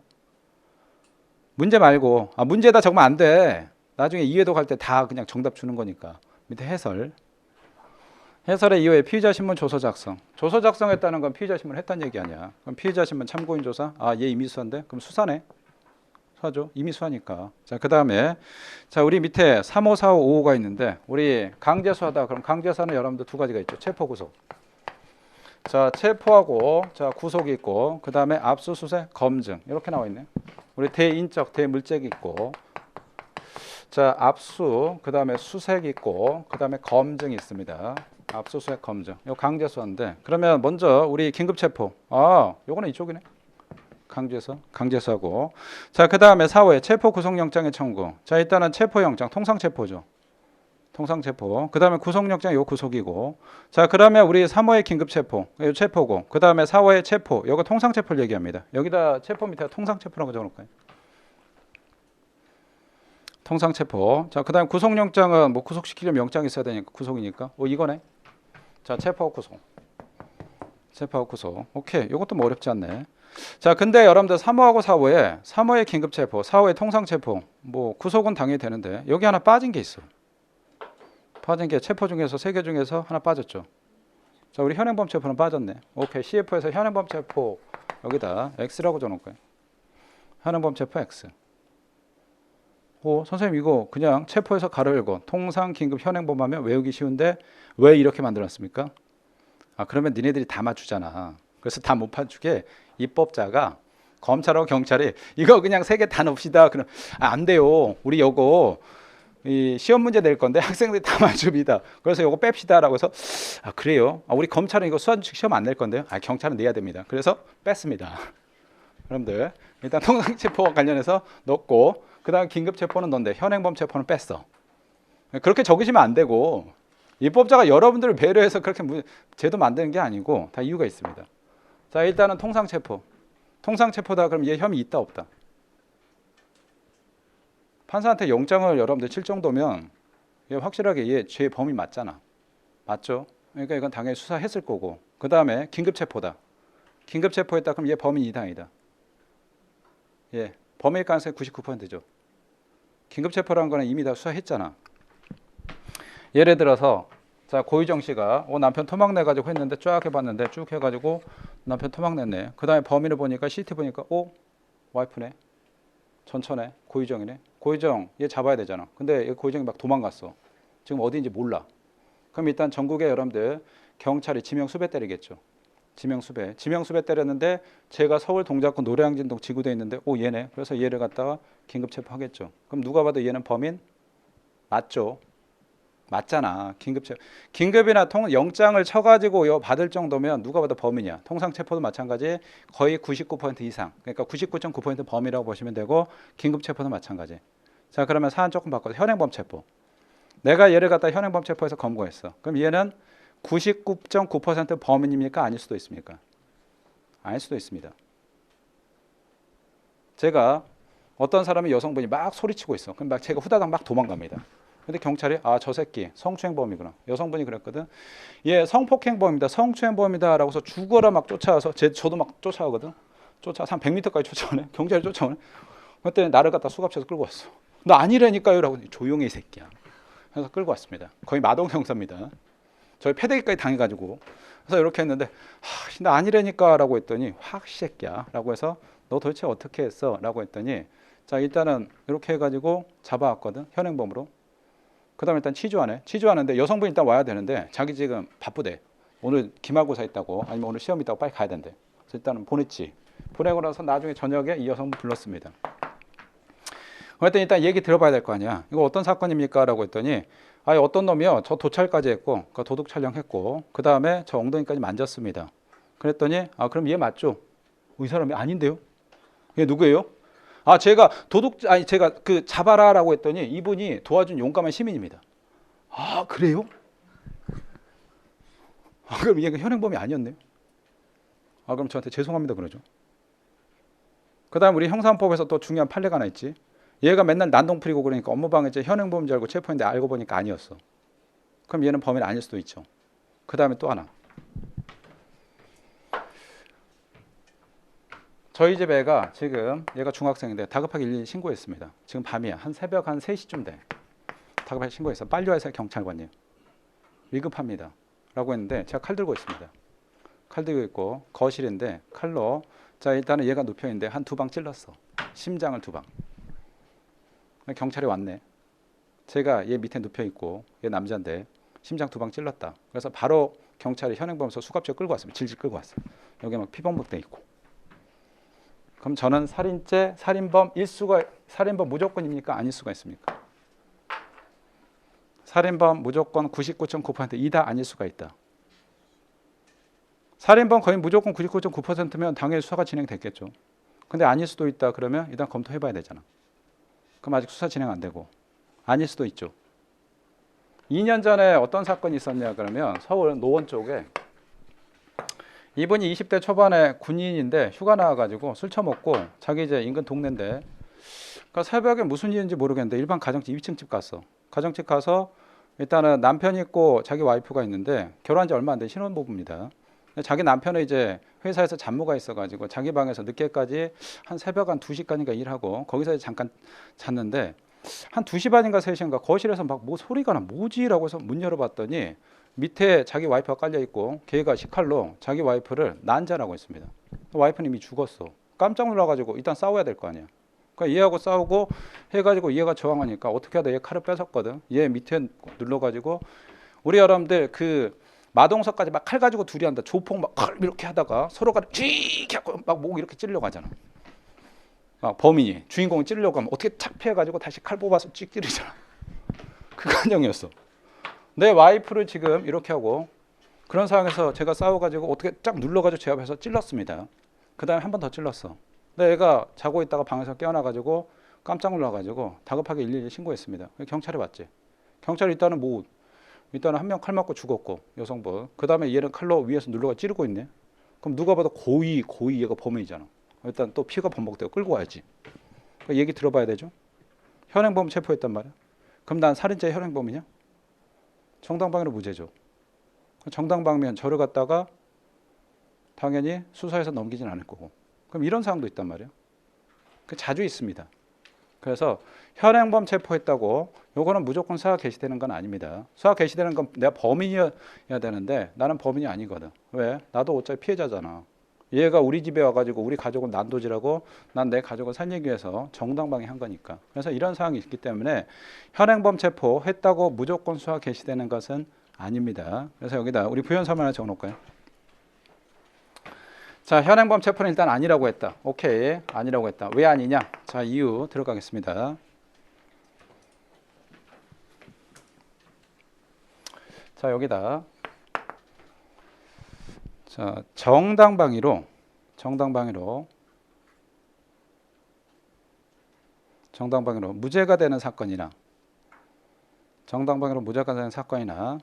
문제 말고 문제에다 적으면 안 돼. 나중에 2회도 갈 때 다 그냥 정답 주는 거니까 밑에 해설에 2호에 피의자 신문 조서 작성했다는 건 피의자 신문 했다는 얘기 아니야. 그럼 피의자 신문 참고인 조사 얘 임의수사인데 그럼 수사네. 수사죠. 임의수사니까. 자 그 다음에 자 우리 밑에 3호 4호 5호가 있는데 우리 강제수사다. 그럼 강제수사는 여러분들 두 가지가 있죠. 체포 구속. 자 체포하고 자 구속이 있고 그 다음에 압수수색 검증 이렇게 나와 있네. 우리 대인적 대물적 있고 자 압수 그 다음에 수색 있고 그 다음에 검증이 있습니다. 압수수색 검증 이거 강제수사인데 그러면 먼저 우리 긴급체포 요거는 이쪽이네. 강제수하고 자 그 다음에 4호에 체포 구속영장의 청구. 자 일단은 체포영장 통상체포죠. 통상체포. 그 다음에 구속영장 요 구속이고. 자, 그러면 우리 3호의 긴급체포. 요 체포고. 그 다음에 4호의 체포. 요거 통상체포를 얘기합니다. 여기다 체포 밑에 통상체포라고 적어놓을까요? 통상체포. 자, 그 다음에 구속영장은 뭐 구속시키려면 영장이 있어야 되니까 구속이니까. 이거네. 자, 체포하고 구속. 체포하고 구속. 오케이. 요것도 뭐 어렵지 않네. 자, 근데 여러분들 3호하고 3호의 긴급체포, 4호의 통상체포. 뭐 구속은 당연히 되는데 여기 하나 빠진 게 있어. 빠진 게 체포 중에서 3개 중에서 하나 빠졌죠. 자, 우리 현행범 체포는 빠졌네. 오케이. CF에서 현행범 체포 여기다 X라고 적어놓을 거예요. 현행범 체포 X. 선생님 이거 그냥 체포해서 가로 열고 통상 긴급 현행범하면 외우기 쉬운데 왜 이렇게 만들었습니까? 그러면 니네들이 다 맞추잖아. 그래서 다 못 맞추게 입법자가 검찰하고 경찰이 이거 그냥 세 개 다 넣읍시다. 그럼 안 돼요. 우리 요거 이 시험 문제 낼 건데 학생들이 다 맞춥니다. 그래서 요거 뺍시다라고 해서 그래요. 우리 검찰은 이거 수사준칙 시험 안 낼 건데요. 경찰은 내야 됩니다. 그래서 뺐습니다. 여러분들 일단 통상체포와 관련해서 넣고 그다음 긴급체포는 넣는데 현행범 체포는 뺐어. 그렇게 적으시면 안 되고 입법자가 여러분들을 배려해서 그렇게 제도 만드는 게 아니고 다 이유가 있습니다. 자 일단은 통상체포. 통상체포다 그럼 얘 혐의 있다 없다? 판사한테 영장을 여러분들 칠 정도면 얘 확실하게 얘 죄 범위 맞잖아. 맞죠? 그러니까 이건 당연히 수사했을 거고 그 다음에 긴급체포다. 긴급체포했다 그럼 얘 범인 이상이다. 예, 범일 가능성이 99%죠. 긴급체포라는 거는 이미 다 수사했잖아. 예를 들어서 자 고유정 씨가 남편 토막 내가지고 했는데 쫙 해봤는데 쭉 해가지고 남편 토막 냈네. 그 다음에 범인을 보니까 CT 보니까 와이프네. 전처네. 고유정이네. 고유정 얘 잡아야 되잖아. 근데 고유정이 막 도망갔어. 지금 어디인지 몰라. 그럼 일단 전국에 여러분들 경찰이 지명수배 때리겠죠. 지명수배 때렸는데 제가 서울 동작구 노량진동 지구대에 있는데 얘네. 그래서 얘를 갖다가 긴급체포하겠죠. 그럼 누가 봐도 얘는 범인 맞죠. 맞잖아. 긴급이나 영장을 쳐가지고 받을 정도면 누가 봐도 범인이야. 통상체포도 마찬가지. 거의 99% 이상. 그러니까 99.9% 범이라고 보시면 되고 긴급체포도 마찬가지. 자 그러면 사안 조금 바꿔서 현행범체포. 내가 얘를 갖다 현행범체포해서 검거했어. 그럼 얘는 99.9% 범인입니까? 아닐 수도 있습니까? 아닐 수도 있습니다. 제가 어떤 사람이 여성분이 막 소리치고 있어. 그럼 제가 후다닥 막 도망갑니다. 근데 경찰이 저 새끼 성추행범이구나. 여성분이 그랬거든. 얘 성폭행범입니다. 성추행범이다 라고서 죽어라 막 쫓아와서 저도 막 쫓아오거든. 한 100m까지 쫓아오네. 경찰이 쫓아오네. 그때 나를 갖다 수갑차에서 끌고 왔어. 나 아니라니까요 라고. 조용히 이 새끼야. 그래서 끌고 왔습니다. 거의 마동 형사입니다. 저희 패대기까지 당해가지고. 그래서 이렇게 했는데 나 아니라니까 라고 했더니 확 새끼야 라고 해서 너 도대체 어떻게 했어 라고 했더니 자 일단은 이렇게 해가지고 잡아왔거든. 현행범으로. 그 다음에 일단 취조하네. 취조하는데 여성분이 일단 와야 되는데 자기 지금 바쁘대. 오늘 기말고사 있다고 아니면 오늘 시험 있다고 빨리 가야 된대. 그래서 일단은 보냈지. 보내고 나서 나중에 저녁에 이 여성분 불렀습니다. 그랬더니 일단 얘기 들어봐야 될 거 아니야. 이거 어떤 사건입니까? 라고 했더니 어떤 놈이요. 저 도찰까지 했고 그러니까 도둑 촬영했고 그 다음에 저 엉덩이까지 만졌습니다. 그랬더니 그럼 얘 맞죠? 이 사람이 아닌데요? 얘 누구예요? 제가 제가 그 잡아라라고 했더니 이분이 도와준 용감한 시민입니다. 그래요? 그럼 얘가 현행범이 아니었네요. 그럼 저한테 죄송합니다 그러죠. 그 다음 우리 형사법에서 또 중요한 판례가 하나 있지. 얘가 맨날 난동 피리고 그러니까 업무방해 현행범인 줄 알고 체포했는데 알고 보니까 아니었어. 그럼 얘는 범인 아닐 수도 있죠. 그 다음에 또 하나. 저희 집 애가 지금 얘가 중학생인데 다급하게 112 신고했습니다. 지금 밤이야. 새벽 한 3시쯤 돼. 다급하게 신고했어. 빨리 와주세요 경찰관님. 위급합니다. 라고 했는데 제가 칼 들고 있습니다. 칼 들고 있고 거실인데 칼로 자 일단은 얘가 눕혀있는데 한 2방 찔렀어. 심장을 2방. 경찰이 왔네. 제가 얘 밑에 눕혀있고 얘 남자인데 심장 2방 찔렀다. 그래서 바로 경찰이 현행범에서 수갑차 끌고 왔습니다. 질질 끌고 왔어요. 여기 막 피범벅돼 있고. 그럼 저는 살인죄, 살인범 무조건입니까? 아닐 수가 있습니까? 살인범 무조건 99.9% 이다 아닐 수가 있다. 살인범 거의 무조건 99.9%면 당연히 수사가 진행됐겠죠. 근데 아닐 수도 있다 그러면 일단 검토해봐야 되잖아. 그럼 아직 수사 진행 안 되고 아닐 수도 있죠. 2년 전에 어떤 사건이 있었냐 그러면 서울 노원 쪽에 이분이 20대 초반에 군인인데 휴가 나와가지고 술 처먹고 자기 이제 인근 동네인데 그러니까 새벽에 무슨 일인지 모르겠는데 일반 가정집 2층 집 갔어. 가정집 가서 일단은 남편이 있고 자기 와이프가 있는데 결혼한 지 얼마 안 된 신혼부부입니다. 자기 남편은 이제 회사에서 잡무가 있어가지고 자기 방에서 늦게까지 한 새벽 한 2시까지인가 일하고 거기서 잠깐 잤는데 한 2시 반인가 3시인가 거실에서 막 뭐 소리가 나 뭐지? 라고 해서 문 열어봤더니 밑에 자기 와이프가 깔려있고 걔가 식칼로 자기 와이프를 난자라고 했습니다. 와이프는 이미 죽었어. 깜짝 놀라가지고 일단 싸워야 될 거 아니야. 그러니까 얘하고 싸우고 해가지고 얘가 저항하니까 어떻게 하다 얘 칼을 뺏었거든. 얘 밑에 눌러가지고 우리 여러분들 그 마동석까지 막 칼 가지고 둘이 한다. 조폭 막 칼 이렇게 하다가 서로가 쥐 하고 막 목 이렇게 찌르려고 하잖아. 범인이 주인공이 찌르려고 하면 어떻게 착 피해가지고 다시 칼 뽑아서 찍 찌르잖아. 그 과정이었어. 내 와이프를 지금 이렇게 하고 그런 상황에서 제가 싸워가지고 어떻게 쫙 눌러가지고 제 앞에서 찔렀습니다. 그 다음에 한 번 더 찔렀어. 근데 애가 자고 있다가 방에서 깨어나가지고 깜짝 놀라가지고 다급하게 112 신고했습니다. 경찰에 왔지. 경찰이 일단은 뭐 일단은 한 명 칼 맞고 죽었고 여성분. 그 다음에 얘는 칼로 위에서 눌러가 찌르고 있네. 그럼 누가 봐도 고의 얘가 범인이잖아. 일단 또 피가 번복되고 끌고 와야지. 그러니까 얘기 들어봐야 되죠. 현행범 체포했단 말이야. 그럼 난 살인죄 현행범이냐? 정당방위로 무죄죠. 정당방위면 저를 갖다가 당연히 수사해서 넘기진 않을 거고. 그럼 이런 사항도 있단 말이에요. 자주 있습니다. 그래서 현행범 체포했다고 요거는 무조건 수사 개시되는 건 아닙니다. 수사 개시되는 건 내가 범인이어야 되는데 나는 범인이 아니거든. 왜? 나도 어차피 피해자잖아. 얘가 우리 집에 와가지고 우리 가족을 난도질하고 난 내 가족을 살리기 위해서 정당방위 한 거니까. 그래서 이런 사항이 있기 때문에 현행범 체포했다고 무조건 수사 개시되는 것은 아닙니다. 그래서 여기다 우리 부연 설명 하나 적어놓을까요? 자, 현행범 체포는 일단 아니라고 했다. 오케이, 아니라고 했다. 왜 아니냐? 자, 이유 들어가겠습니다. 자, 여기다 자, 정당방위로 무죄가 되는 사건이나 정당방위로 무죄가 되는 사건이나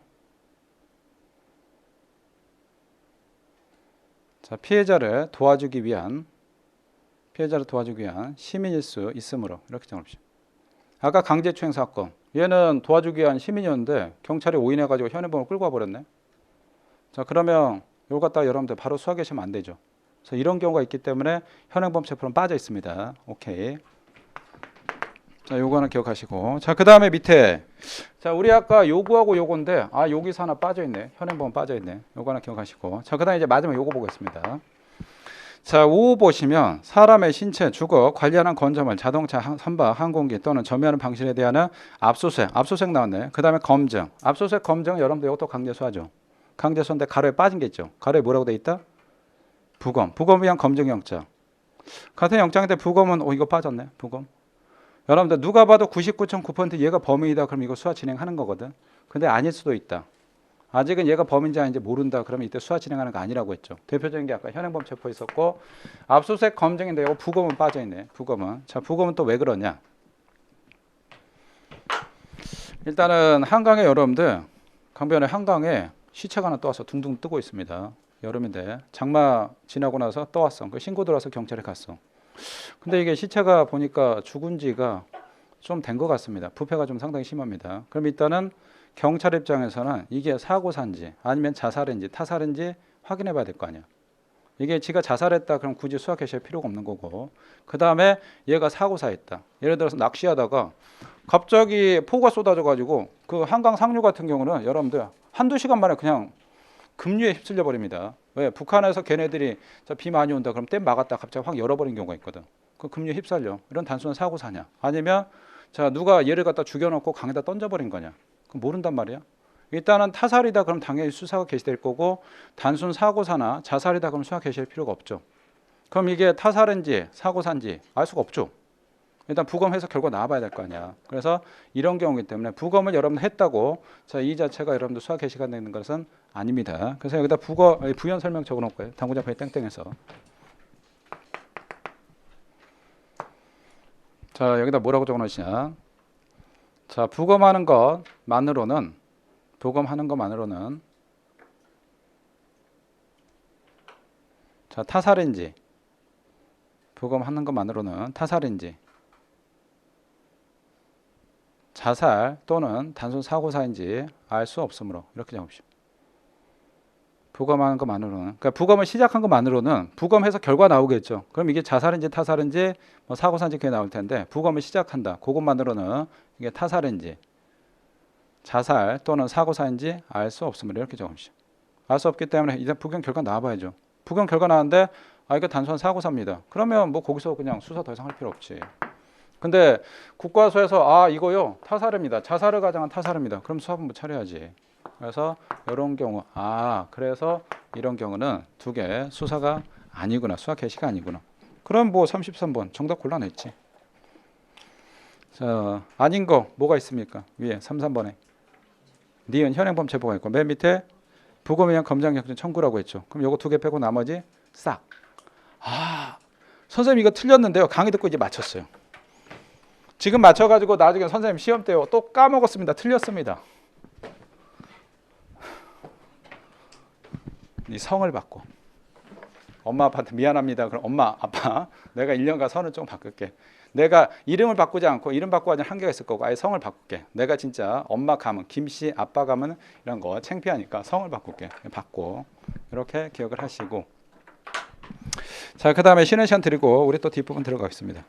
자, 피해자를 도와주기 위한 시민일 수 있으므로 이렇게 정합시다. 아까 강제추행 사건 얘는 도와주기 위한 시민이었는데 경찰이 오인해가지고 현행범을 끌고 와버렸네. 자, 그러면 이걸 갖다가 여러분들 바로 수사 개시하면 안 되죠. 그래서 이런 경우가 있기 때문에 현행범 체포는 빠져 있습니다. 오케이. 자, 요거 하나 기억하시고. 자, 그 다음에 밑에. 자, 우리 아까 요구하고 요건데, 여기서 하나 빠져있네. 현행범 빠져있네. 요거 하나 기억하시고. 자, 그 다음에 이제 마지막 요거 보겠습니다. 자, 5 보시면 사람의 신체, 주거, 관리하는 건조물, 자동차, 선박, 항공기 또는 점유하는 방식에 대한 압수수색 나왔네. 그 다음에 검증. 압수수색 검증 여러분들 이것도 강제수하죠. 강제수인데 가로에 빠진 게 있죠. 가로에 뭐라고 돼 있다? 부검. 부검을 위한 검증영장. 같은 영장인데 부검은 이거 빠졌네. 부검. 여러분들 누가 봐도 99.9% 얘가 범인이다. 그럼 이거 수사 진행하는 거거든. 근데 아닐 수도 있다. 아직은 얘가 범인지 아닌지 모른다. 그러면 이때 수사 진행하는 거 아니라고 했죠. 대표적인 게 아까 현행범 체포 있었고 압수수색 검증인데 이거 부검은 빠져있네. 부검은. 자, 부검은 또 왜 그러냐. 일단은 한강에 여러분들 강변에 한강에 시체가 하나 떠와서 둥둥 뜨고 있습니다. 여름인데 장마 지나고 나서 떠왔어. 그 신고 들어와서 경찰에 갔어. 근데 이게 시체가 보니까 죽은 지가 좀 된 것 같습니다. 부패가 좀 상당히 심합니다. 그럼 일단은 경찰 입장에서는 이게 사고사인지 아니면 자살인지 타살인지 확인해 봐야 될 거 아니야. 이게 지가 자살했다 그럼 굳이 수사 개시할 필요가 없는 거고, 그 다음에 얘가 사고사했다. 예를 들어서 낚시하다가 갑자기 포가 쏟아져 가지고 그 한강 상류 같은 경우는 여러분들 한두 시간 만에 그냥 급류에 휩쓸려 버립니다. 왜? 북한에서 걔네들이 비 많이 온다 그럼 댐 막았다 갑자기 확 열어버린 경우가 있거든. 그 급류에 휩쓸려. 이런 단순한 사고사냐? 아니면 자 누가 얘를 갖다 죽여놓고 강에다 던져버린 거냐? 그럼 모른단 말이야. 일단은 타살이다 그럼 당연히 수사가 개시될 거고, 단순 사고사나 자살이다 그럼 수사 개시할 필요가 없죠. 그럼 이게 타살인지 사고사인지 알 수가 없죠. 일단 부검해서 결과 나와봐야 될 거 아니야. 그래서 이런 경우이기 때문에 부검을 여러분들 했다고 자, 이 자체가 여러분들 수사 개시가 되는 것은 아닙니다. 그래서 여기다 부연 설명 적어놓을 거예요. 당구장판이 땡땡해서. 자, 여기다 뭐라고 적어놓으시냐. 자, 부검하는 것만으로는 자, 타살인지 부검하는 것만으로는 타살인지 자살 또는 단순 사고사인지 알 수 없으므로 이렇게 적읍시다. 부검하는 것만으로는, 그러니까 부검을 시작한 것만으로는 부검해서 결과 나오겠죠. 그럼 이게 자살인지 타살인지 뭐 사고사인지 그게 나올 텐데 부검을 시작한다. 그것만으로는 이게 타살인지 자살 또는 사고사인지 알 수 없으므로 이렇게 적읍시다. 알 수 없기 때문에 일단 부검 결과 나와봐야죠. 부검 결과 나왔는데 이거 단순한 사고사입니다. 그러면 뭐 거기서 그냥 수사 더 이상 할 필요 없지. 근데 국과수에서 아 이거요 타사르입니다. 자사르 가장한 타사르입니다. 그럼 수학본부 차려야지. 그래서 이런 경우 그래서 이런 경우는 두 개 수사가 아니구나. 수학 개시가 아니구나. 그럼 뭐 33번 정답 골라냈지. 자 아닌 거 뭐가 있습니까? 위에 33번에 니은 현행범 체포가 있고 맨 밑에 부검이랑 검장경찰 청구라고 했죠. 그럼 요거 두 개 빼고 나머지 싹. 선생님 이거 틀렸는데요. 강의 듣고 이제 맞췄어요. 지금 맞춰가지고 나중에 선생님 시험 때요. 또 까먹었습니다. 틀렸습니다. 이 성을 바꿔. 엄마 아빠한테 미안합니다. 그럼 엄마 아빠 내가 1년간 선을 좀 바꿀게. 내가 이름을 바꾸지 않고 이름 바꾸고 하는 한계가 있을 거고 아예 성을 바꿀게. 내가 진짜 엄마 가면 김씨 아빠 가면 이런 거 창피하니까 성을 바꿀게. 바꿔. 이렇게 기억을 하시고 자 그 다음에 쉬는 시간 드리고 우리 또 뒷부분 들어가겠습니다.